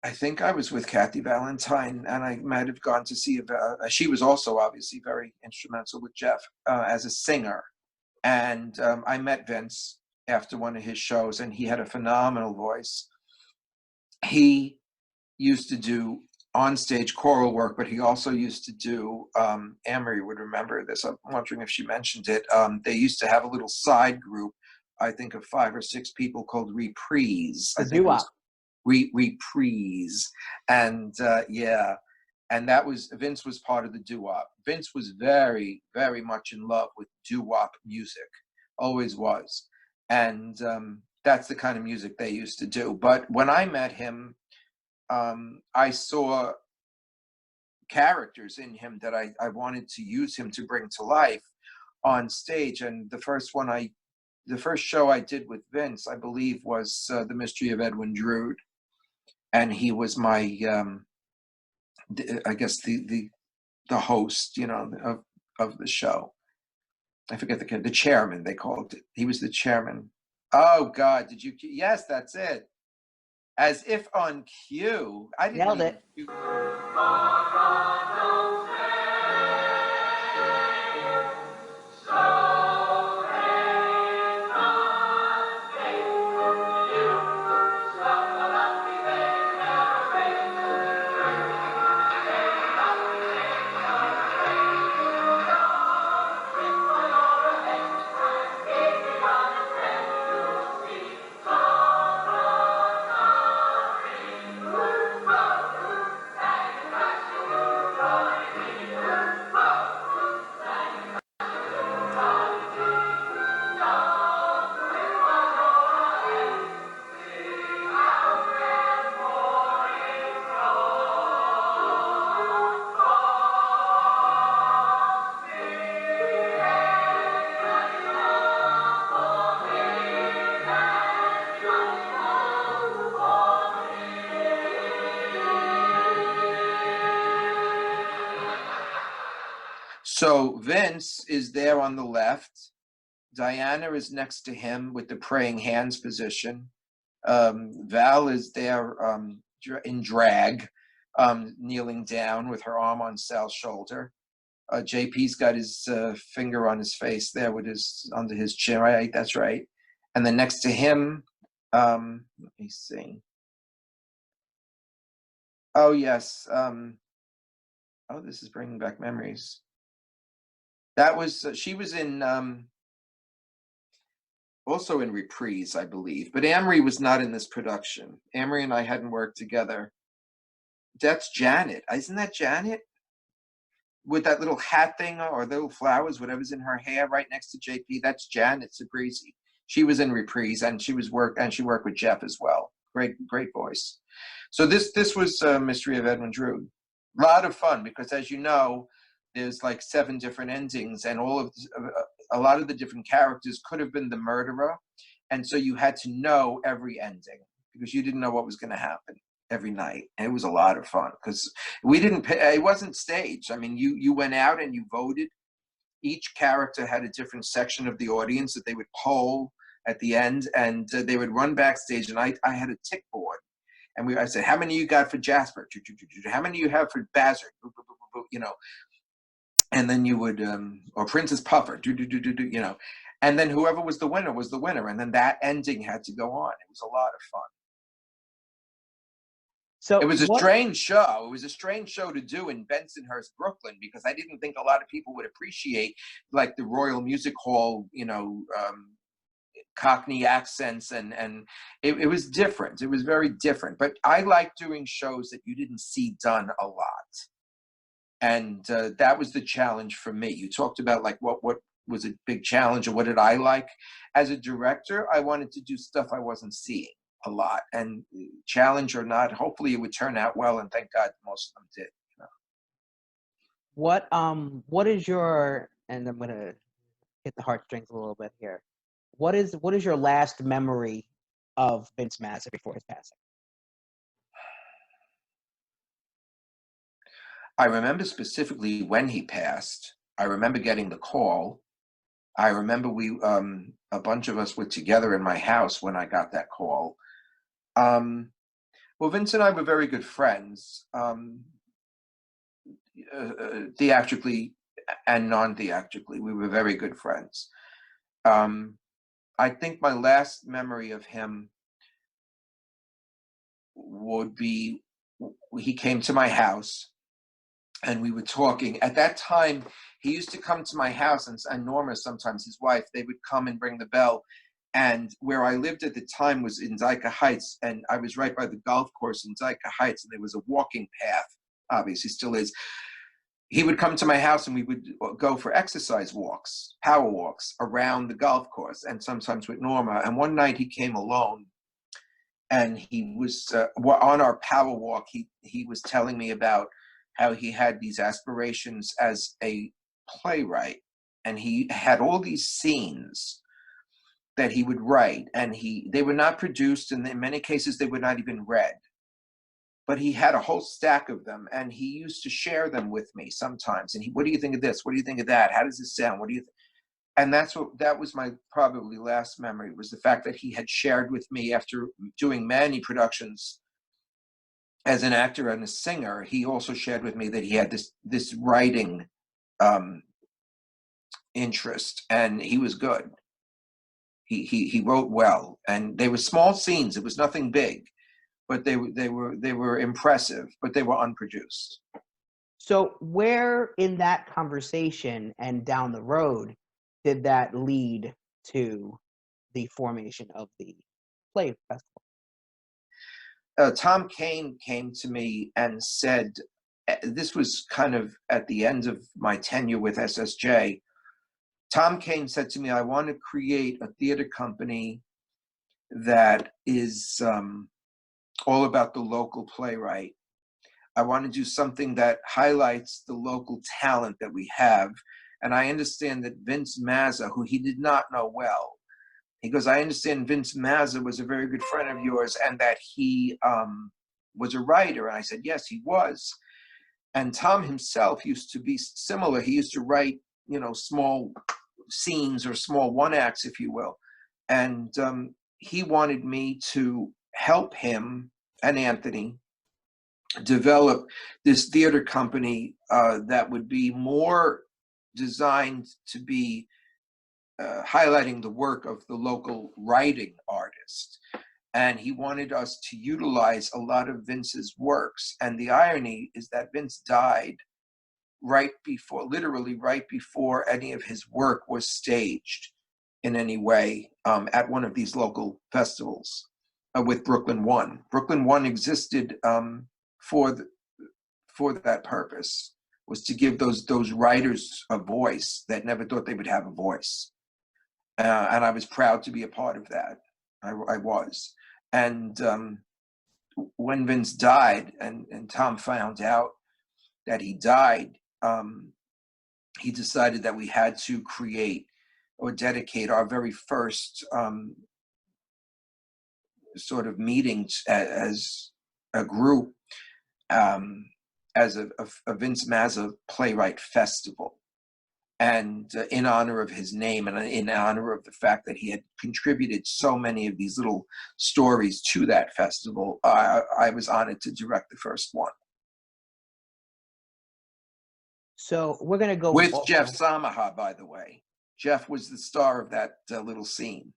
I think I was with Kathy Valentine, and I might have gone to see, she was also obviously very instrumental with Jeff as a singer. And I met Vince after one of his shows, and he had a phenomenal voice. He used to do on-stage choral work, but he also used to do, Amory would remember this, I'm wondering if she mentioned it, they used to have a little side group, I think of 5 or 6 people, called Reprise. I think it was Reprise. And yeah, and that was, Vince was part of the doo-wop. Vince was very, very much in love with doo-wop music, always was. And that's the kind of music they used to do. But when I met him, I saw characters in him that I wanted to use him to bring to life on stage. And the first show I did with Vince, I believe, was The Mystery of Edwin Drood. And he was my, I guess the host, you know, of the show. I forget the chairman, they called it. He was the chairman. Oh God, did you? Yes, that's it. As if on cue. I didn't Nailed even. it. So Vince is there on the left. Diana is next to him with the praying hands position. Val is there in drag, kneeling down with her arm on Sal's shoulder. JP's got his finger on his face there with under his chin, right? That's right. And then next to him, let me see. Oh yes. Oh, this is bringing back memories. That was, she was in, also in Reprise, I believe. But Amory was not in this production. Amory and I hadn't worked together. That's Janet. Isn't that Janet? With that little hat thing or little flowers, whatever's in her hair right next to JP. That's Janet Sabrisi. She was in Reprise, and she worked with Jeff as well. Great voice. So this was Mystery of Edwin Drood. A lot of fun, because as you know, there's like 7 different endings, and a lot of the different characters could have been the murderer, and so you had to know every ending because you didn't know what was going to happen every night. And it was a lot of fun because it wasn't staged. I mean, you went out and you voted. Each character had a different section of the audience that they would poll at the end, and they would run backstage, and I had a tick board. And I said, how many you got for Jasper? How many you have for Bazard? You know, and then you would, or Princess Puffer, you know, and then whoever was the winner, and then that ending had to go on. It was a lot of fun. So It was a what? strange show. It was a strange show to do in Bensonhurst, Brooklyn, because I didn't think a lot of people would appreciate like the Royal Music Hall, Cockney accents, and it was different. It was very different. But I like doing shows that you didn't see done a lot, and that was the challenge for me. You talked about like what was a big challenge, or what did I like as a director? I wanted to do stuff I wasn't seeing a lot, and challenge or not, hopefully it would turn out well, and thank God most of them did. What is your, and I'm gonna hit the heartstrings a little bit here. What is your last memory of Vince Mazza before his passing? I remember specifically when he passed. I remember getting the call. I remember a bunch of us were together in my house when I got that call. Well, Vince and I were very good friends, theatrically and non-theatrically. We were very good friends. I think my last memory of him would be he came to my house and we were talking. At that time, he used to come to my house, and Norma, sometimes his wife, they would come and ring the bell. And where I lived at the time was in Zyka Heights, and I was right by the golf course in Zyka Heights, and there was a walking path, obviously still is. He would come to my house and we would go for exercise walks, power walks around the golf course, and sometimes with Norma. And one night he came alone, and he was on our power walk. He was telling me about how he had these aspirations as a playwright, and he had all these scenes that he would write, and they were not produced, and in many cases they were not even read. But he had a whole stack of them, and he used to share them with me sometimes. And what do you think of this? What do you think of that? How does this sound? What do you think? And that was my probably last memory, was the fact that he had shared with me after doing many productions as an actor and a singer. He also shared with me that he had this writing interest, and he was good. He wrote well, and they were small scenes. It was nothing big, but they were impressive, but they were unproduced. So where in that conversation and down the road did that lead to the formation of the play festival? Tom Kane came to me and said, this was kind of at the end of my tenure with SSJ. Tom Kane said to me, I want to create a theater company that is all about the local playwright. I want to do something that highlights the local talent that we have. And I understand that Vince Mazza, who he did not know well, he goes, I understand Vince Mazza was a very good friend of yours, and that he was a writer. And I said, yes, he was. And Tom himself used to be similar. He used to write, small scenes or small one acts, if you will. And he wanted me to help him and Anthony develop this theater company that would be more designed to be highlighting the work of the local writing artist. And he wanted us to utilize a lot of Vince's works. And the irony is that Vince died literally right before any of his work was staged in any way at one of these local festivals with Brooklyn One. Brooklyn One existed for that purpose, was to give those writers a voice that never thought they would have a voice. And I was proud to be a part of that. I was. And when Vince died, and Tom found out that he died, he decided that we had to create or dedicate our very first sort of meetings as a group as a Vince Mazza Playwright Festival. And in honor of his name, and in honor of the fact that he had contributed so many of these little stories to that festival, I was honored to direct the first one. So we're going to go with also, Jeff Samaha, by the way. Jeff was the star of that little scene.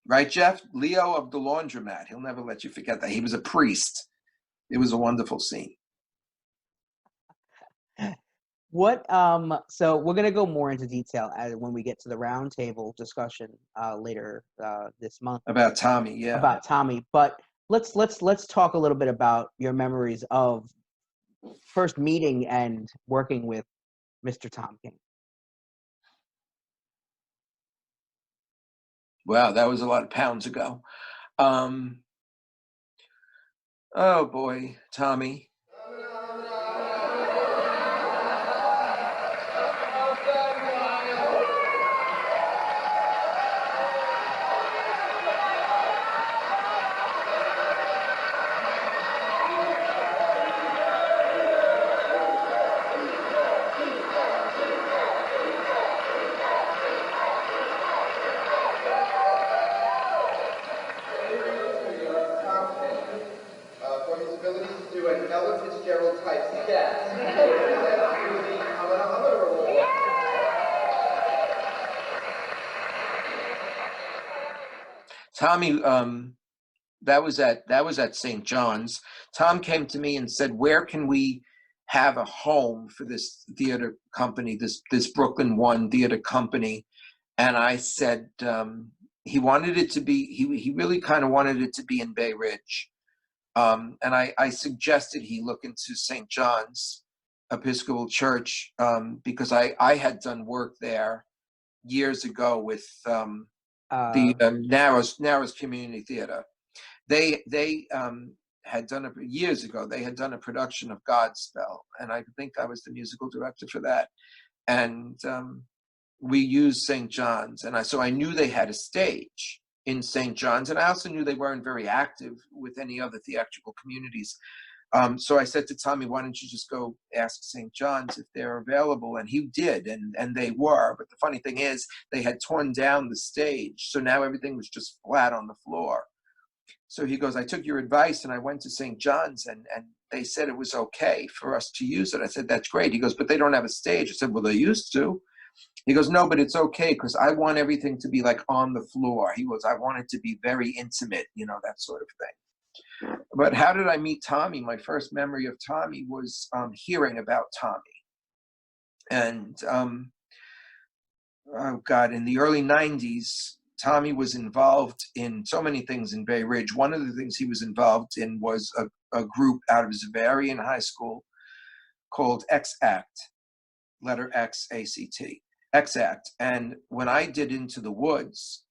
Right, Jeff? Leo of the laundromat. He'll never let you forget that. He was a priest. It was a wonderful scene. So we're gonna go more into detail when we get to the roundtable discussion later this month About Tommy, yeah. about Tommy. But let's talk a little bit about your memories of first meeting and working with Mr. Tom King. Wow, that was a lot of pounds ago. Oh boy, Tommy. For his ability to do an Ella Fitzgerald type sketch. Tommy, that was at St. John's. Tom came to me and said, "Where can we have a home for this theater company, this Brooklyn One theater company?" And I said, he wanted it to be. He really kind of wanted it to be in Bay Ridge. And I suggested he look into St. John's Episcopal Church because I had done work there years ago with the Narrows Community Theater. They had done years ago. They had done a production of Godspell, and I think I was the musical director for that. And we used St. John's, and so I knew they had a stage in St. John's, and I also knew they weren't very active with any other theatrical communities. So I said to Tommy, "Why don't you just go ask St. John's if they're available?" And he did, and they were. But the funny thing is, they had torn down the stage, so now everything was just flat on the floor. So he goes, "I took your advice and I went to St. John's and they said it was okay for us to use it." I said, "That's great." He goes, "But they don't have a stage." I said, "Well, they used to." He goes, "No, but it's okay because I want everything to be like on the floor." He goes, "I want it to be very intimate, that sort of thing." But how did I meet Tommy? My first memory of Tommy was hearing about Tommy. And, oh God, in the early 90s, Tommy was involved in so many things in Bay Ridge. One of the things he was involved in was a group out of Zavarian High School called X-Act, letter X, A-C-T, X-Act. And when I did Into the Woods,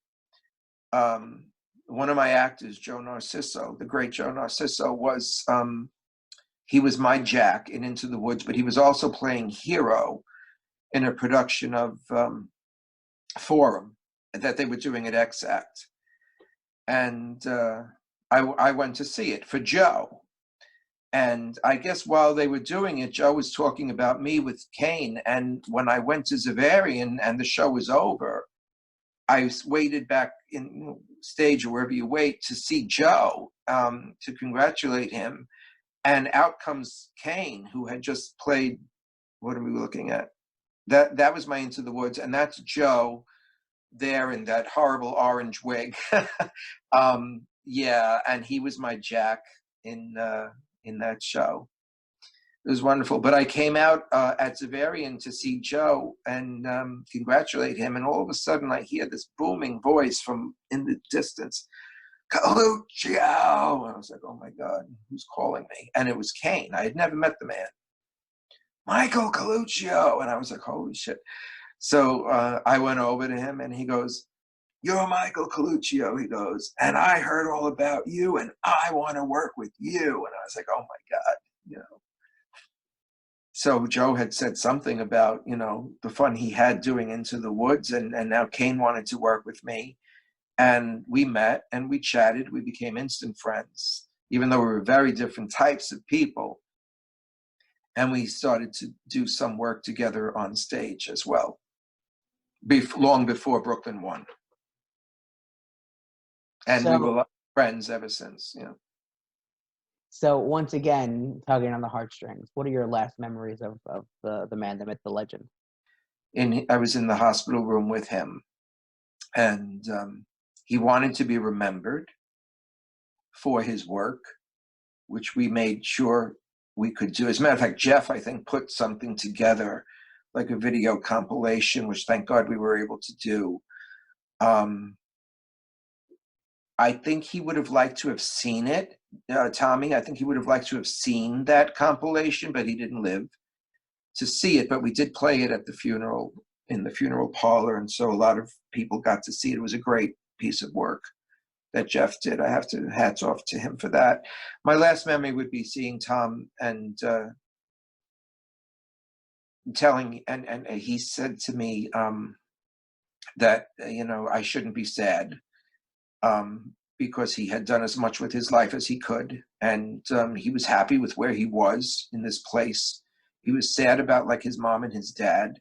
one of my actors, Joe Narciso, the great Joe Narciso, he was my Jack in Into the Woods, but he was also playing Hero in a production of Forum that they were doing at X-Act. And I went to see it for Joe. And I guess while they were doing it, Joe was talking about me with Kane. And when I went to Zavarian and the show was over, I waited back in stage or wherever you wait to see Joe, to congratulate him. And out comes Kane, who had just played, what are we looking at? That was my Into the Woods. And that's Joe there in that horrible orange wig. Yeah, and he was my Jack in that show. It was wonderful. But I came out at Zavarian to see Joe and congratulate him. And all of a sudden I hear this booming voice from in the distance, "Coluccio!" I was like, oh my God, who's calling me? And it was Kane. I had never met the man. "Michael Coluccio!" And I was like, holy shit. So I went over to him and he goes, "You're Michael Coluccio," he goes, "and I heard all about you and I want to work with you." And I was like, oh my God, So Joe had said something about, the fun he had doing Into the Woods, and now Kane wanted to work with me. And we met and we chatted. We became instant friends, even though we were very different types of people. And we started to do some work together on stage as well, long before Brooklyn One. And we were friends ever since, So once again, tugging on the heartstrings, what are your last memories of the man, the myth, the legend? I was in the hospital room with him, and He wanted to be remembered for his work, which we made sure we could do. As a matter of fact, Jeff, I think, put something together, like a video compilation, which thank God we were able to do. I think he would have liked to have seen it, Tommy. I think he would have liked to have seen that compilation, but he didn't live to see it. But we did play it at the funeral, in the funeral parlor, and so a lot of people got to see it. It was a great piece of work that Jeff did. I have to hats off to him for that. My last memory would be seeing Tom and telling, and he said to me that I shouldn't be sad, because he had done as much with his life as he could, and he was happy with where he was in this place. He was sad about, like, his mom and his dad,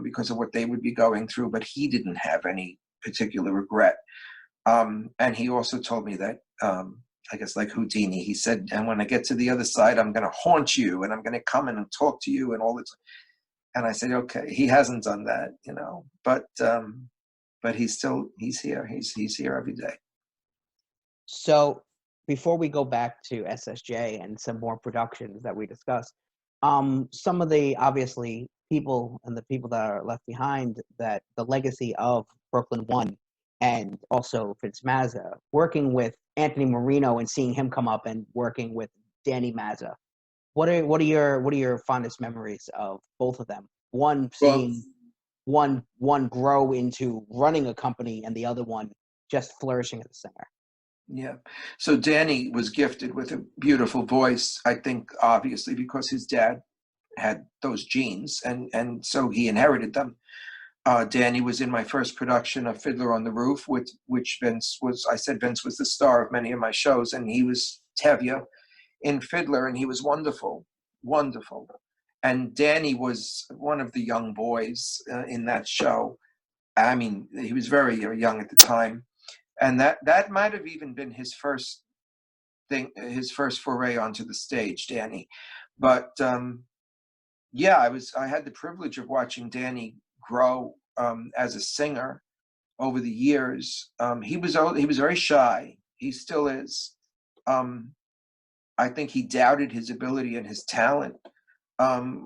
because of what they would be going through, but he didn't have any particular regret. And he also told me that, I guess like Houdini, he said, and when I get to the other side, I'm going to haunt you, and I'm going to come in and talk to you and all this. And I said, okay, he hasn't done that, but he's here. He's here every day. So before we go back to SSJ and some more productions that we discussed, some of the obviously people and the people that are left behind, that the legacy of Brooklyn One and also Vince Mazza, working with Anthony Marino and seeing him come up and working with Danny Mazza. What are your fondest memories of both of them? One seeing one grow into running a company and the other one just flourishing as a singer. Yeah. So Danny was gifted with a beautiful voice, I think, obviously, because his dad had those genes, and so he inherited them. Danny was in my first production of Fiddler on the Roof, which Vince was. I said Vince was the star of many of my shows, and he was Tevye in Fiddler, and he was wonderful, wonderful. And Danny was one of the young boys in that show. I mean, he was very young at the time, and that might have even been his first thing, his first foray onto the stage, Danny. But yeah, I had the privilege of watching Danny grow as a singer over the years. He was very shy. He still is. I think he doubted his ability and his talent,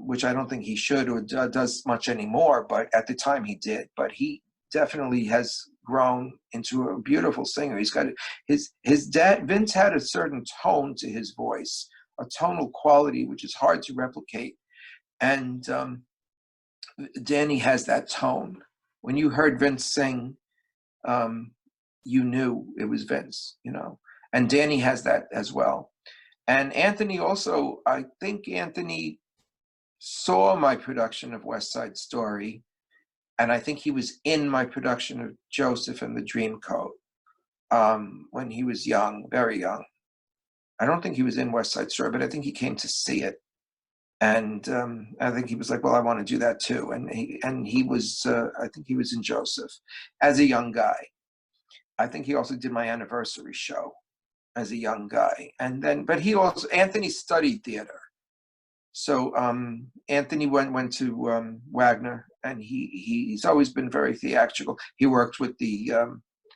which I don't think he should or does much anymore. But at the time he did. But he definitely has grown into a beautiful singer. He's got his dad. Vince had a certain tone to his voice, a tonal quality which is hard to replicate. And Danny has that tone. When you heard Vince sing, you knew it was Vince, and Danny has that as well. And Anthony also, I think Anthony saw my production of West Side Story, and I think he was in my production of Joseph and the Dreamcoat when he was young, very young. I don't think he was in West Side Story, but I think he came to see it. And I think he was like, well, I want to do that too. And he was, I think he was in Joseph as a young guy. I think he also did my anniversary show as a young guy. And then, but Anthony studied theater. So Anthony went to Wagner, and he's always been very theatrical. He worked with the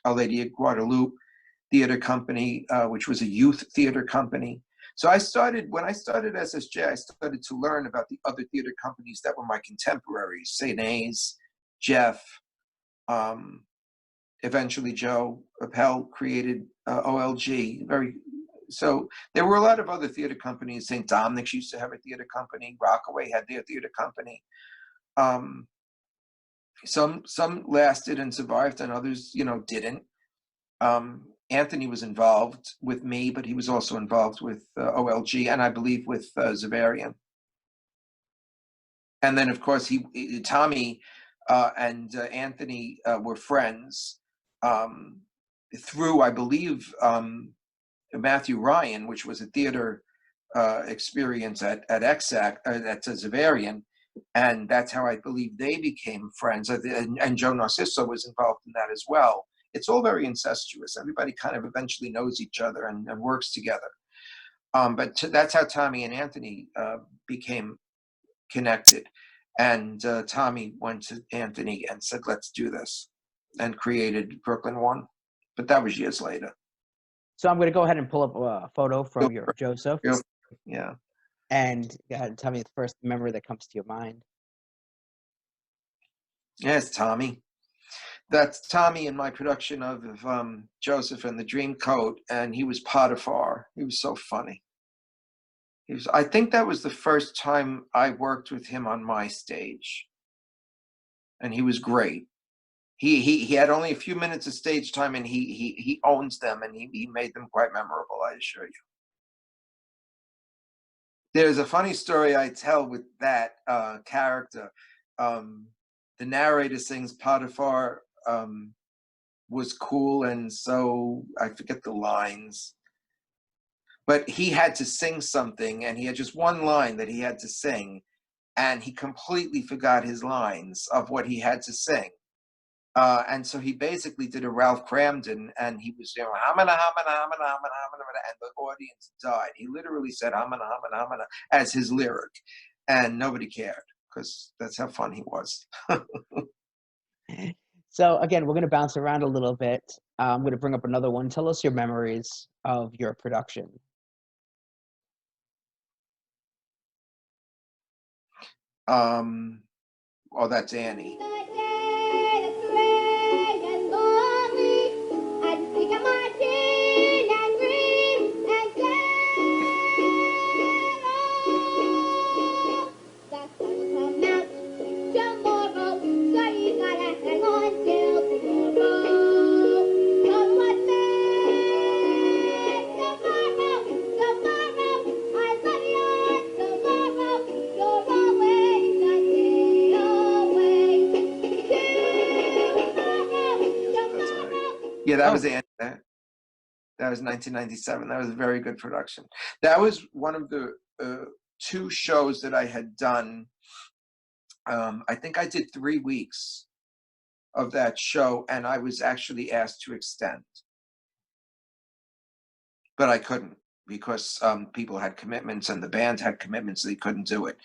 Our Lady of Guadalupe Theater Company, which was a youth theater company. So when I started SSJ, I started to learn about the other theater companies that were my contemporaries, St. A's, Jeff, eventually Joe Appel created OLG. So there were a lot of other theater companies. St. Dominic's used to have a theater company. Rockaway had their theater company. Some lasted and survived, and others, didn't. Anthony was involved with me, but he was also involved with OLG, and I believe with Zavarian. And then, of course, Tommy and Anthony were friends through, I believe, Matthew Ryan, which was a theater experience at Exac, at Zavarian, and that's how I believe they became friends. And Joe Narciso was involved in that as well. It's all very incestuous. Everybody kind of eventually knows each other and works together. But that's how Tommy and Anthony became connected. And Tommy went to Anthony and said, let's do this, and created Brooklyn One. but that was years later. So I'm going to go ahead and pull up a photo from your Joseph, Yeah. and go ahead and tell me the first memory that comes to your mind. Yes, Tommy. That's Tommy in my production of Joseph and the Dreamcoat, and he was Potiphar. He was so funny. I think that was the first time I worked with him on my stage, and he was great. He had only a few minutes of stage time, and he owns them, and he made them quite memorable, I assure you. There's a funny story I tell with that character. The narrator sings Potiphar was cool, and so I forget the lines. But he had to sing something, and he had just one line that he had to sing, and he completely forgot his lines of what he had to sing. And so he basically did a Ralph Cramden, and he was, hamana, hamana, hamana, hamana, hamana, and the audience died. He literally said hamana, hamana, hamana as his lyric, and nobody cared because that's how fun he was. So again, we're going to bounce around a little bit. I'm going to bring up another one. Tell us your memories of your production. Oh, that's Annie. Yeah, that was Annie. That was 1997. That was a very good production. That was one of the two shows that I had done. I think I did 3 weeks of that show, and I was actually asked to extend, but I couldn't because people had commitments and the band had commitments. So they couldn't do it.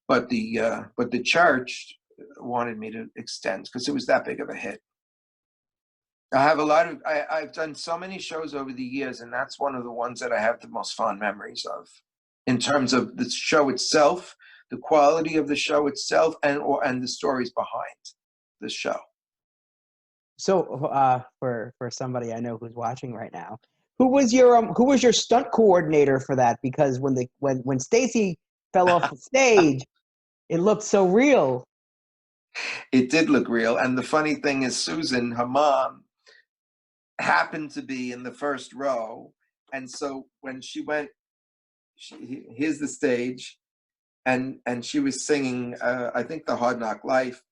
But the church wanted me to extend because it was that big of a hit. I have a lot of, I've done so many shows over the years, and that's one of the ones that I have the most fond memories of in terms of the show itself, the quality of the show itself, and the stories behind the show. So for somebody I know who's watching right now, who was your stunt coordinator for that? Because when Stacy fell off the stage, it looked so real. It did look real. And the funny thing is, Susan, her mom, happened to be in the first row. And so when she went, here's the stage, and she was singing, I think, The Hard Knock Life.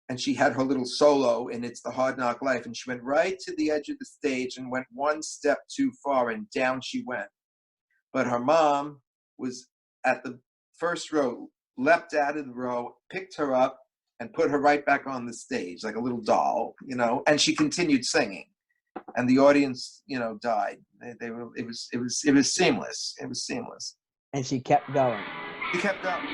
And she had her little solo in It's the Hard Knock Life. And she went right to the edge of the stage and went one step too far, and down she went. But her mom was at the first row, leapt out of the row, picked her up, and put her right back on the stage like a little doll, and she continued singing. And the audience, died. It was seamless. It was seamless. And she kept going. She kept going.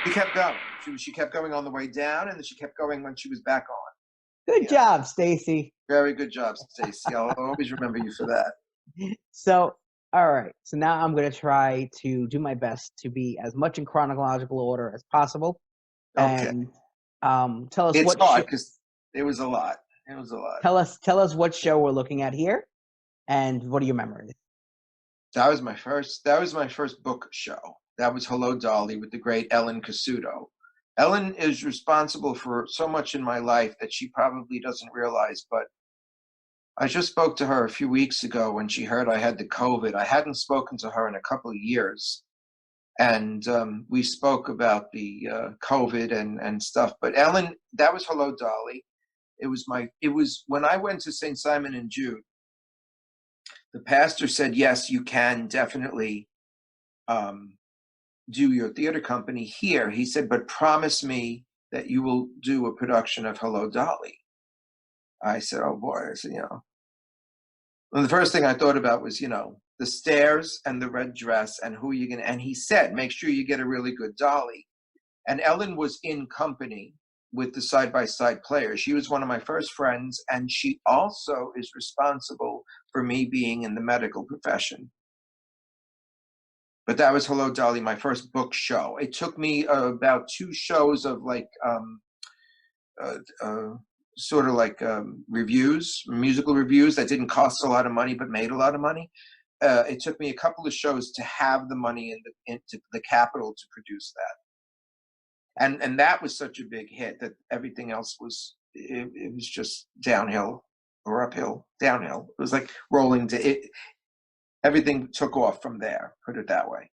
She kept going. She kept going on the way down, and then she kept going when she was back on. Good job, Stacy. Very good job, Stacy. I'll always remember you for that. So, all right. So now I'm going to try to do my best to be as much in chronological order as possible. Okay. And tell us it's what hard because it was a lot. It was a lot. Tell us what show we're looking at here, and what are your memories? That was my first book show. That was Hello, Dolly with the great Ellen Casuto. Ellen is responsible for so much in my life that she probably doesn't realize, but I just spoke to her a few weeks ago when she heard I had the COVID. I hadn't spoken to her in a couple of years. And we spoke about the COVID and stuff. But Ellen, that was Hello, Dolly. It was when I went to St. Simon and Jude, the pastor said, yes, you can definitely do your theater company here. He said, but promise me that you will do a production of Hello, Dolly. I said, oh boy. I said, well, the first thing I thought about was, the stairs and the red dress and who you going to, and he said, make sure you get a really good Dolly. And Ellen was in company with the side-by-side players. She was one of my first friends, and she also is responsible for me being in the medical profession. But that was Hello, Dolly, my first book show. It took me about 2 shows of sort of like reviews, musical reviews that didn't cost a lot of money but made a lot of money. It took me a couple of shows to have the money into the capital to produce that. And that was such a big hit that everything else was, it was just downhill or uphill, downhill. It was like rolling to it. Everything took off from there, put it that way.